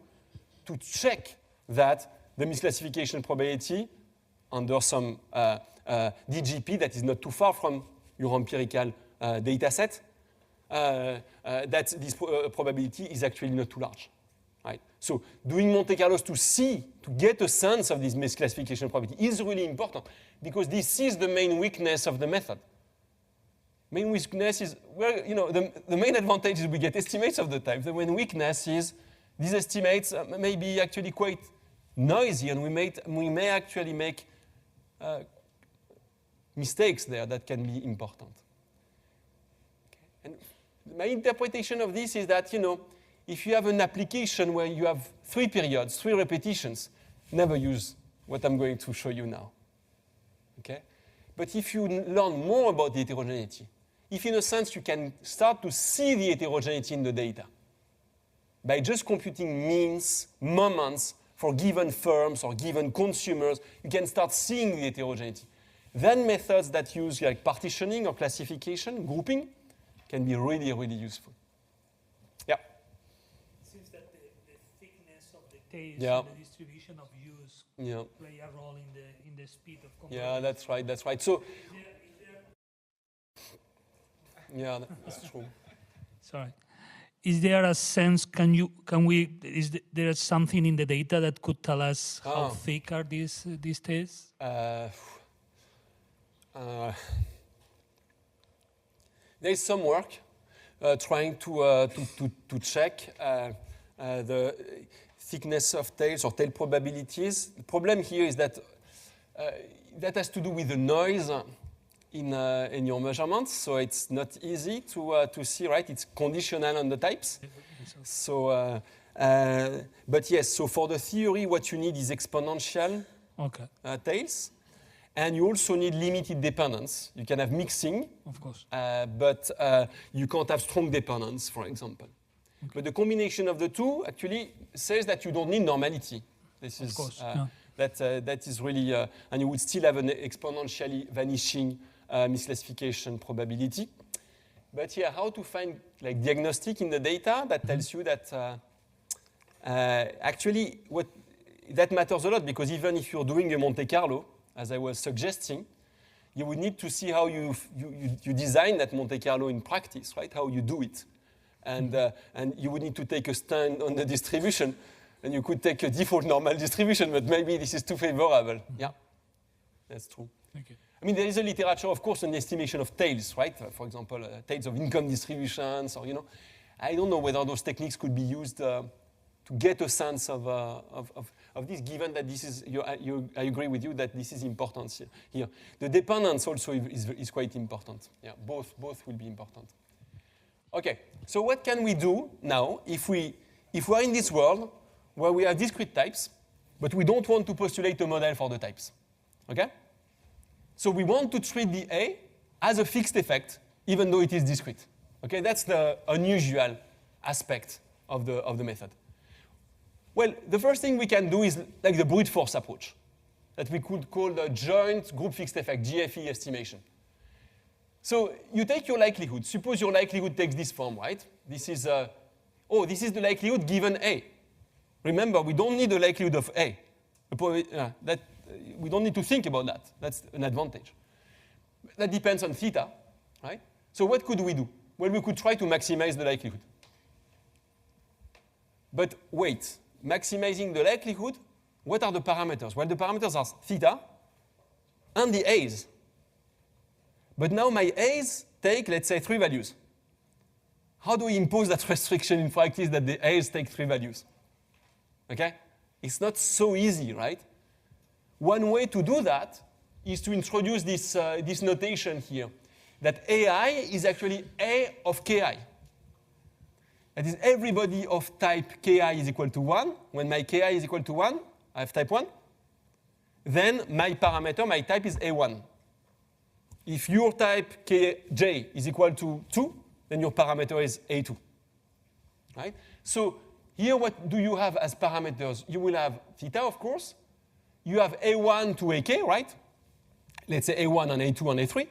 Speaker 1: to check that the misclassification probability under some DGP that is not too far from your empirical data set, that this probability is actually not too large. Right? So doing Monte Carlos to get a sense of this misclassification probability is really important because this is the main weakness of the method. Main weakness is, well, the main advantage is we get estimates of the type. The main weakness is these estimates may be actually quite noisy and we may actually make mistakes there that can be important. Okay. And my interpretation of this is that, if you have an application where you have 3 periods, 3 repetitions, never use what I'm going to show you now. Okay? But if you learn more about the heterogeneity, if in a sense you can start to see the heterogeneity in the data, by just computing means, moments for given firms or given consumers, you can start seeing the heterogeneity. Then methods that use like partitioning or classification, grouping, can be really, really useful. Yeah?
Speaker 4: It seems that the thickness of the tails
Speaker 1: Yeah.
Speaker 4: and the distribution of use play a role in the speed of comparison.
Speaker 1: Yeah, that's right. So, yeah, that's true.
Speaker 4: Sorry. Is there a sense, is there something in the data that could tell us how thick are these tails?
Speaker 1: There is some work trying to check the thickness of tails or tail probabilities. The problem here is that that has to do with the noise in your measurements, so it's not easy to see, right? It's conditional on the types. So, but yes, so for the theory, what you need is exponential tails. And you also need limited dependence. You can have mixing,
Speaker 4: of course,
Speaker 1: but you can't have strong dependence, for example. Okay. But the combination of the two actually says that you don't need normality. This is that is really, and you would still have an exponentially vanishing misclassification probability. But yeah, how to find like diagnostic in the data that tells you that actually that matters a lot, because even if you're doing a Monte Carlo, as I was suggesting, you would need to see how you design that Monte Carlo in practice, right? How you do it. And you would need to take a stand on the distribution, and you could take a default normal distribution, but maybe this is too favorable. Yeah, that's true.
Speaker 4: Okay.
Speaker 1: I mean, there is a literature, of course, on the estimation of tails, right? For example, tails of income distributions, or, I don't know whether those techniques could be used to get a sense of this, given that this is, I agree with you that this is important here. The dependence also is quite important. Yeah, both will be important. Okay, so what can we do now if we are in this world where we have discrete types, but we don't want to postulate a model for the types? Okay? So we want to treat the A as a fixed effect, even though it is discrete. Okay, that's the unusual aspect of the method. Well, the first thing we can do is like the brute force approach that we could call the joint group fixed effect, GFE estimation. So you take your likelihood. Suppose your likelihood takes this form, right? This is the likelihood given A. Remember, we don't need the likelihood of A. We don't need to think about that. That's an advantage. That depends on theta, right? So what could we do? Well, we could try to maximize the likelihood. But wait. Maximizing the likelihood, what are the parameters? Well, the parameters are theta and the A's. But now my A's take, let's say, 3 values. How do we impose that restriction in practice that the A's take 3 values? Okay? It's not so easy, right? One way to do that is to introduce this notation here, that AI is actually A of Ki. That is, everybody of type Ki is equal to 1. When my Ki is equal to 1, I have type 1. Then my parameter, my type is A1. If your type Kj is equal to 2, then your parameter is A2. Right? So here, what do you have as parameters? You will have theta, of course. You have A1 to AK, right? Let's say A1 and A2 and A3.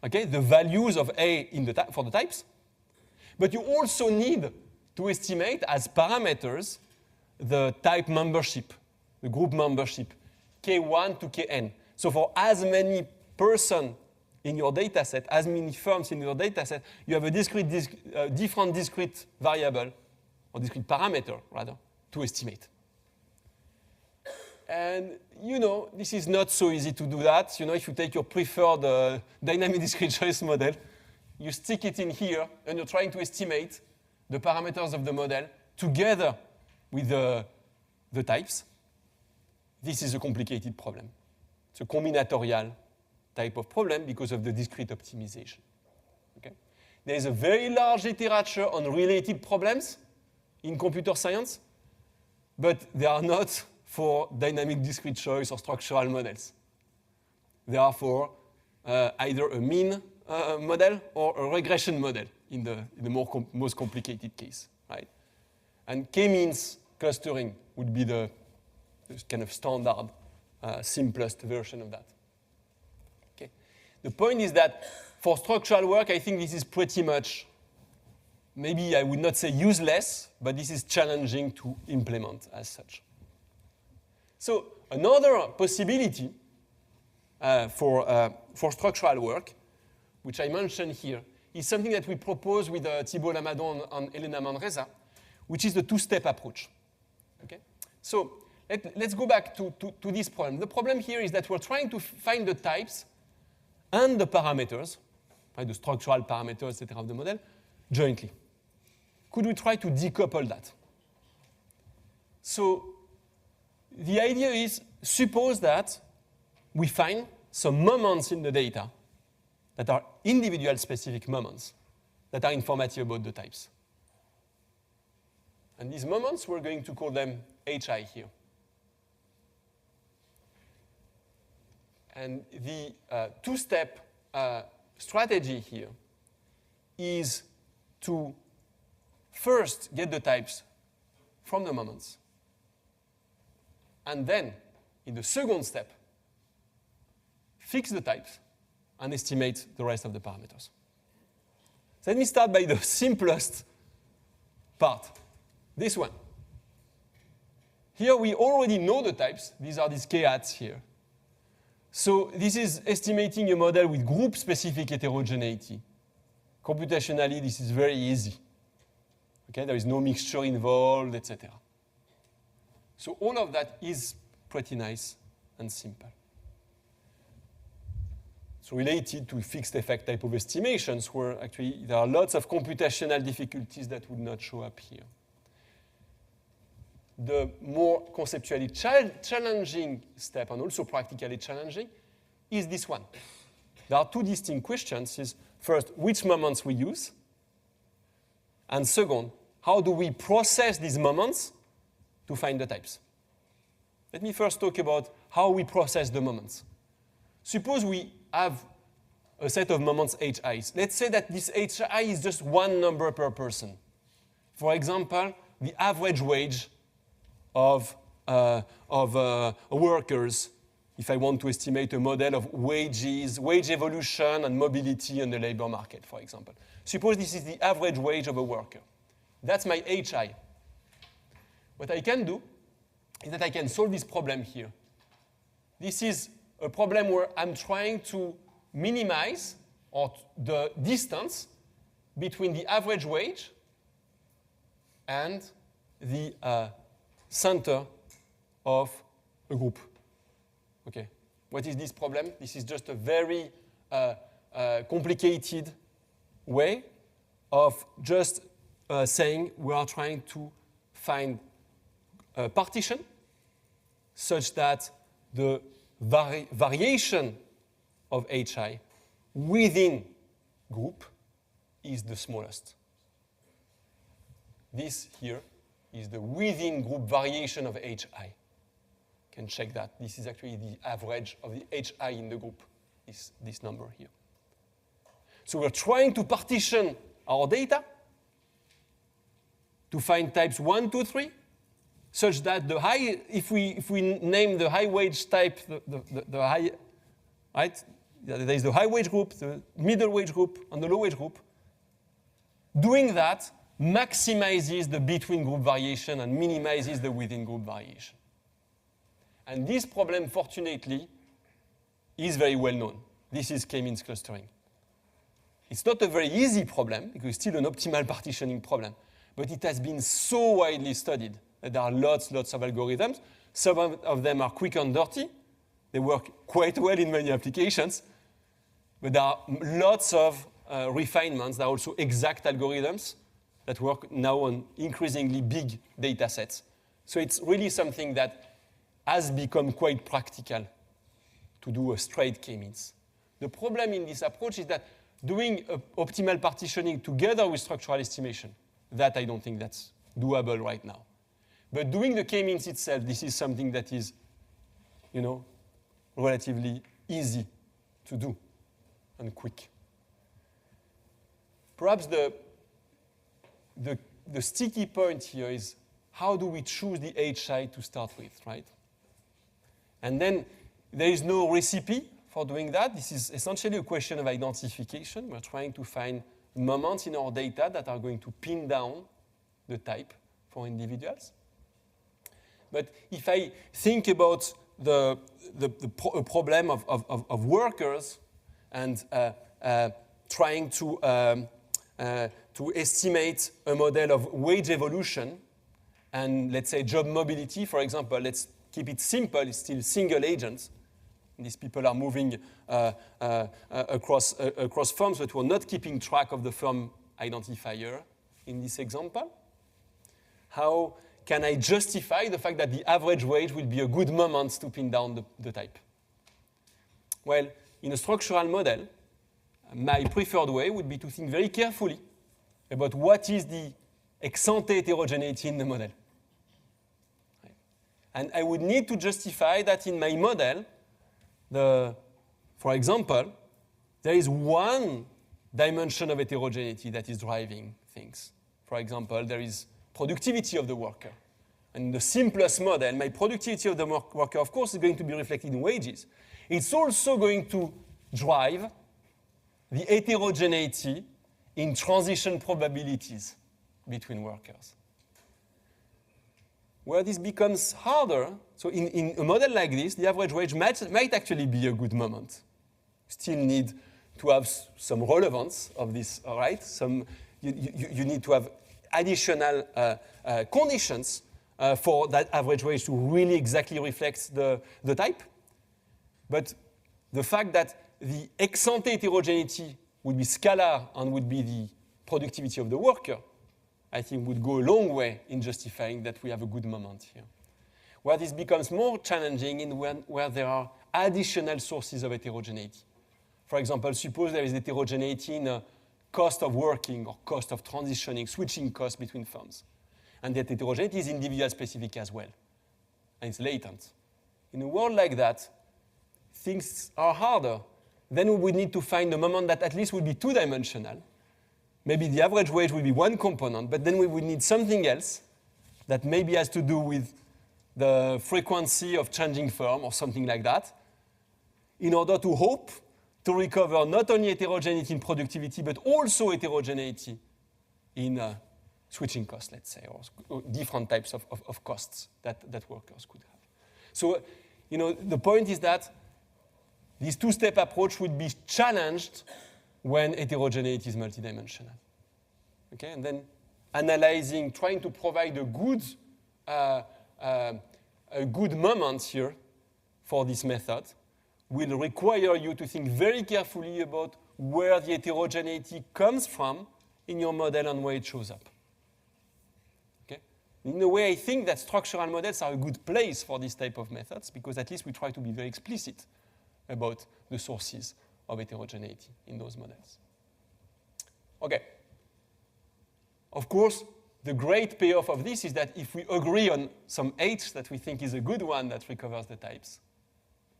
Speaker 1: Okay, the values of A for the types. But you also need to estimate as parameters the type membership the group membership, K1 to Kn. So for as many person in your data set, as many firms in your data set, you have a different discrete variable, or discrete parameter, rather, to estimate. And, this is not so easy to do that. If you take your preferred dynamic discrete choice model, you stick it in here, and you're trying to estimate the parameters of the model together with the types. This is a complicated problem. It's a combinatorial type of problem because of the discrete optimization. Okay? There is a very large literature on related problems in computer science, but they are not for dynamic discrete choice or structural models. They are for either a mean model or a regression model in the most complicated case, right? And k-means clustering would be the kind of standard, simplest version of that. Okay. The point is that for structural work, I think this is pretty much, maybe I would not say useless, but this is challenging to implement as such. So another possibility for structural work, which I mentioned here, is something that we propose with Thibault Lamadon and Elena Manresa, which is the two-step approach. Okay? So let's go back to this problem. The problem here is that we're trying to find the types and the parameters, right, the structural parameters, etc., of the model, jointly. Could we try to decouple that? So the idea is, suppose that we find some moments in the data that are individual specific moments that are informative about the types. And these moments, we're going to call them HI here. And the two-step strategy here is to first get the types from the moments, and then, in the second step, fix the types and estimate the rest of the parameters. So let me start by the simplest part, this one. Here we already know the types. These are these k-hats here. So this is estimating a model with group-specific heterogeneity. Computationally, this is very easy. Okay, there is no mixture involved, etc. So all of that is pretty nice and simple. It's related to fixed effect type of estimations, where actually there are lots of computational difficulties that would not show up here. The more conceptually challenging step, and also practically challenging, is this one. There are two distinct questions. Is first, which moments we use? And second, how do we process these moments to find the types? Let me first talk about how we process the moments. Suppose we have a set of moments HIs. Let's say that this HI is just one number per person. For example, the average wage of workers, if I want to estimate a model of wages, wage evolution and mobility in the labor market, for example. Suppose this is the average wage of a worker. That's my HI. What I can do is that I can solve this problem here. This is a problem where I'm trying to minimize the distance between the average wage and the center of a group. Okay. What is this problem? This is just a very complicated way of just saying we are trying to find a partition such that the variation of HI within group is the smallest. This here is the within group variation of HI. You can check that. This is actually the average of the HI in the group, this number here. So we're trying to partition our data to find types 1, 2, 3, such that the high, if we name the high wage type, the high, right? There is the high wage group, the middle wage group, and the low wage group. Doing that maximizes the between group variation and minimizes the within group variation. And this problem, fortunately, is very well known. This is k-means clustering. It's not a very easy problem, because it's still an optimal partitioning problem, but it has been so widely studied that there are lots of algorithms. Some of them are quick and dirty. They work quite well in many applications, but there are lots of refinements. There are also exact algorithms that work now on increasingly big data sets. So it's really something that has become quite practical to do a straight k-means. The problem in this approach is that doing optimal partitioning together with structural estimation, that I don't think that's doable right now. But doing the k-means itself, this is something that is, relatively easy to do and quick. Perhaps the sticky point here is how do we choose the HI to start with, right? And then there is no recipe for doing that. This is essentially a question of identification. We're trying to find moments in our data that are going to pin down the type for individuals. But if I think about the problem of workers and trying to estimate a model of wage evolution and, let's say, job mobility, for example, let's keep it simple, it's still single agents. These people are moving across firms, but we're not keeping track of the firm identifier in this example. How can I justify the fact that the average wage will be a good moment to pin down the type? Well, in a structural model, my preferred way would be to think very carefully about what is the ex-ante heterogeneity in the model. Right? And I would need to justify that in my model, for example, there is one dimension of heterogeneity that is driving things. For example, there is productivity of the worker. And in the simplest model, my productivity of the worker, of course, is going to be reflected in wages. It's also going to drive the heterogeneity in transition probabilities between workers. Where this becomes harder, so in a model like this, the average wage might actually be a good moment. Still need to have some relevance of this, all right? You need to have additional conditions for that average wage to really exactly reflect the type. But the fact that the ex-ante heterogeneity would be scalar and would be the productivity of the worker, I think would go a long way in justifying that we have a good moment here. Where this becomes more challenging in where there are additional sources of heterogeneity. For example, suppose there is heterogeneity in cost of working or cost of transitioning, switching costs between firms. And that heterogeneity is individual specific as well. And it's latent. In a world like that, things are harder. Then we would need to find a moment that at least would be two-dimensional. Maybe the average wage will be one component, but then we would need something else that maybe has to do with the frequency of changing firm or something like that, in order to hope to recover not only heterogeneity in productivity, but also heterogeneity in switching costs, let's say, or different types of costs that workers could have. So, the point is that this two-step approach would be challenged when heterogeneity is multidimensional. Okay, and then analyzing, trying to provide a good moment here for this method will require you to think very carefully about where the heterogeneity comes from in your model and where it shows up. Okay? In a way, I think that structural models are a good place for this type of methods because at least we try to be very explicit about the sources of heterogeneity in those models. Okay. Of course, the great payoff of this is that if we agree on some H that we think is a good one that recovers the types,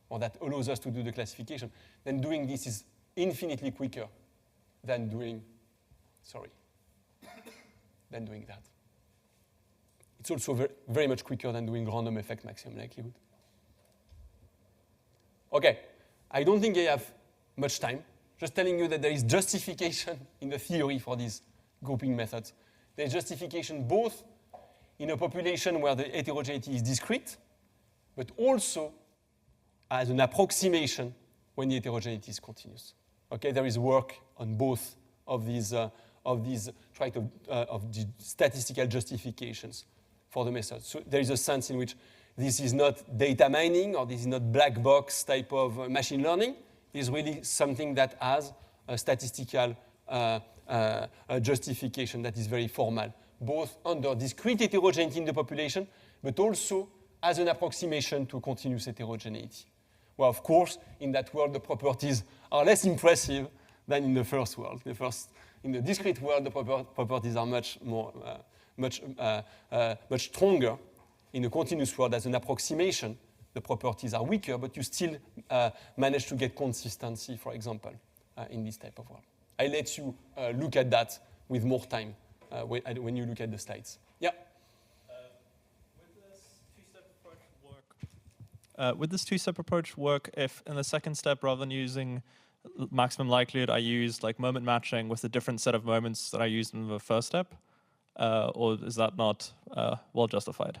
Speaker 1: or that allows us to do the classification, then doing this is infinitely quicker than doing that. It's also very, very much quicker than doing random effect maximum likelihood. Okay, I don't think I have much time. Just telling you that there is justification in the theory for these grouping methods. There's justification both in a population where the heterogeneity is discrete but also as an approximation when the heterogeneity is continuous. Okay, there is work on both of these statistical justifications for the method. So there is a sense in which this is not data mining or this is not black box type of machine learning. It is really something that has a statistical justification that is very formal, both under discrete heterogeneity in the population, but also as an approximation to continuous heterogeneity. Well, of course, in that world, the properties are less impressive than in the first world. In the discrete world, the properties are much stronger. In the continuous world, as an approximation, the properties are weaker, but you still manage to get consistency, for example, in this type of world. I let you look at that with more time when you look at the slides. Yeah?
Speaker 2: Would this two-step approach work if in the second step, rather than using maximum likelihood, I used like moment matching with a different set of moments that I used in the first step? Or is that not well justified?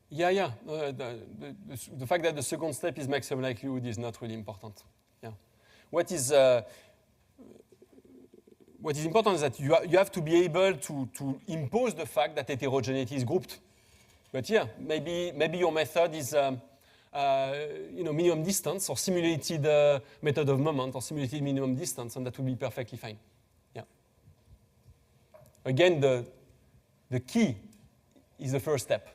Speaker 1: Yeah. The fact that the second step is maximum likelihood is not really important. Yeah. What is important is that you have to be able to impose the fact that heterogeneity is grouped. But yeah, maybe your method is minimum distance or simulated method of moment or simulated minimum distance, and that will be perfectly fine. Yeah. Again, the key is the first step.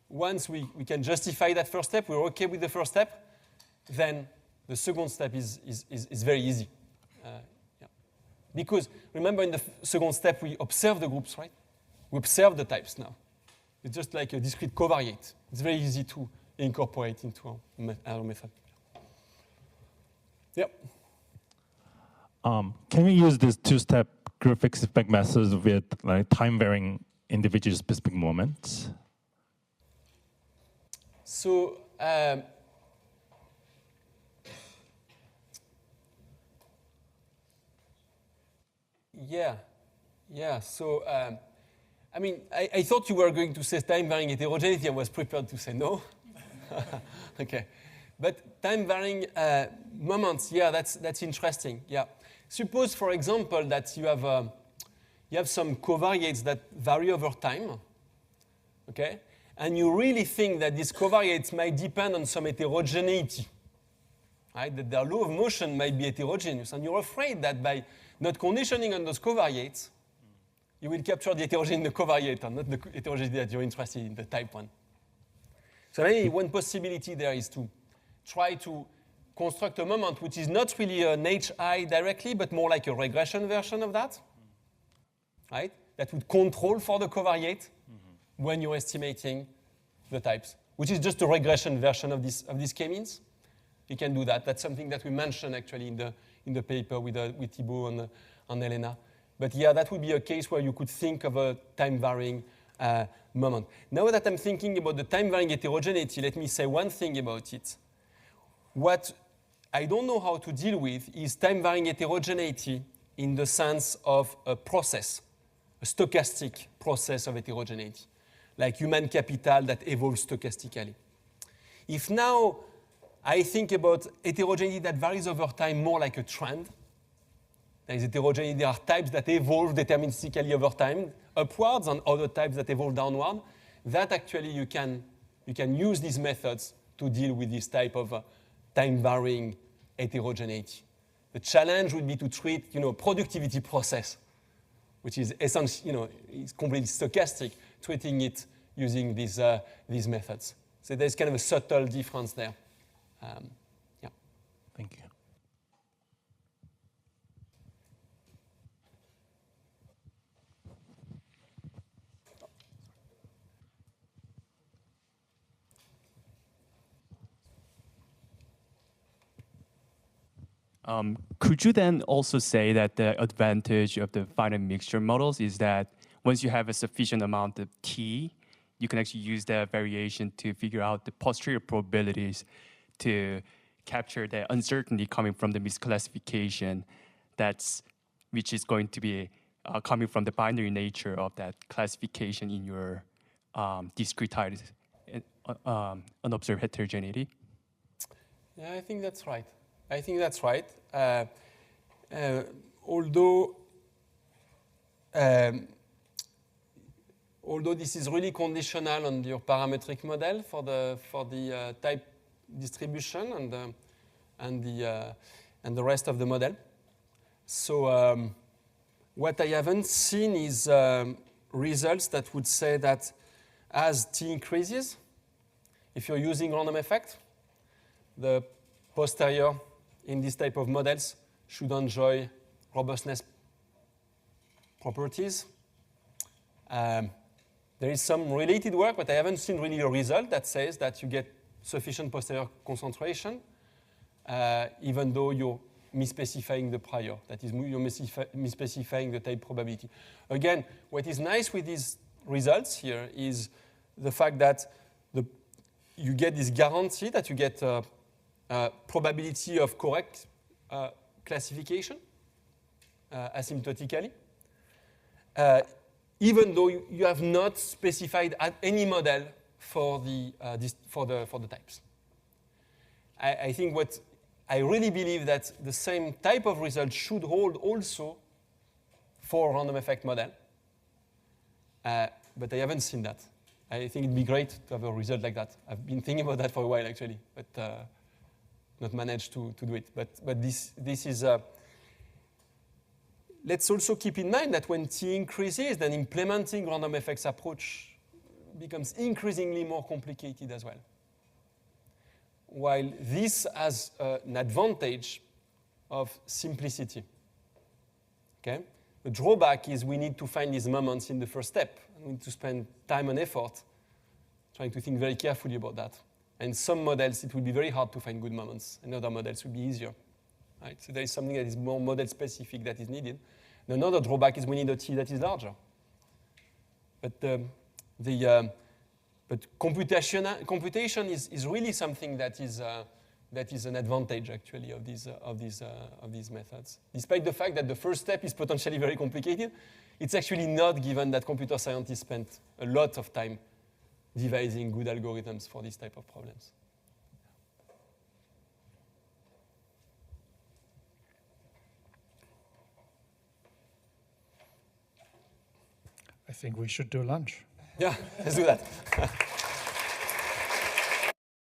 Speaker 1: Once we can justify that first step, we're okay with the first step, then the second step is very easy. Yeah. Because remember, in the second step, we observe the groups, right? We observe the types now. It's just like a discrete covariate. It's very easy to incorporate into our method. Yep.
Speaker 5: Can we use this two-step group fixed effect methods with like time-varying individual specific moments?
Speaker 1: So yeah. So I mean, I thought you were going to say time-varying heterogeneity. I was prepared to say no. Okay, but time-varying moments, yeah, that's interesting. Yeah, suppose, for example, that you have some covariates that vary over time. Okay, and you really think that these covariates might depend on some heterogeneity, right? That their law of motion might be heterogeneous, and you're afraid that by not conditioning on those covariates, you will capture the heterogeneity in the covariate and not the heterogeneity that you're interested in, the type 1. So maybe one possibility there is to try to construct a moment which is not really an HI directly, but more like a regression version of that, right? That would control for the covariate when you're estimating the types, which is just a regression version of these k-means. You can do that. That's something that we mentioned actually in the paper with Thibaut and Elena. But yeah, that would be a case where you could think of a time-varying moment. Now that I'm thinking about the time-varying heterogeneity, let me say one thing about it. What I don't know how to deal with is time-varying heterogeneity in the sense of a process, a stochastic process of heterogeneity, like human capital that evolves stochastically. If now I think about heterogeneity that varies over time more like a trend, there is heterogeneity, there are types that evolve deterministically over time, upwards, and other types that evolve downward, that actually you can use these methods to deal with this type of time-varying heterogeneity. The challenge would be to treat, productivity process, which is essentially, is completely stochastic, treating it using these methods. So there's kind of a subtle difference there. Yeah.
Speaker 5: Thank you.
Speaker 6: Could you then also say that the advantage of the finite mixture models is that once you have a sufficient amount of T, you can actually use that variation to figure out the posterior probabilities to capture the uncertainty coming from the misclassification which is going to be coming from the binary nature of that classification in your discretized unobserved heterogeneity?
Speaker 1: Yeah, I think that's right. I think that's right. Although this is really conditional on your parametric model for the type distribution and the rest of the model. So what I haven't seen is results that would say that as t increases, if you're using random effect, the posterior in this type of models should enjoy robustness properties. There is some related work, but I haven't seen really a result that says that you get sufficient posterior concentration, even though you're misspecifying the prior. That is, you're misspecifying the type probability. Again, what is nice with these results here is the fact that you get this guarantee that you get probability of correct classification asymptotically, even though you have not specified any model for the types. I think what I really believe that the same type of result should hold also for random effect model, but I haven't seen that. I think it'd be great to have a result like that. I've been thinking about that for a while actually, but not managed to do it. But this is. Let's also keep in mind that when t increases, then implementing random effects approach becomes increasingly more complicated as well. While this has an advantage of simplicity. Okay? The drawback is we need to find these moments in the first step. We need to spend time and effort trying to think very carefully about that. And some models, it will be very hard to find good moments, and other models will be easier. Right? So there is something that is more model-specific that is needed. And another drawback is we need a t that is larger. But computation is really something that is an advantage actually of these methods. Despite the fact that the first step is potentially very complicated, it's actually not, given that computer scientists spent a lot of time devising good algorithms for this type of problems.
Speaker 7: I think we should do lunch.
Speaker 1: Yeah, let's do that.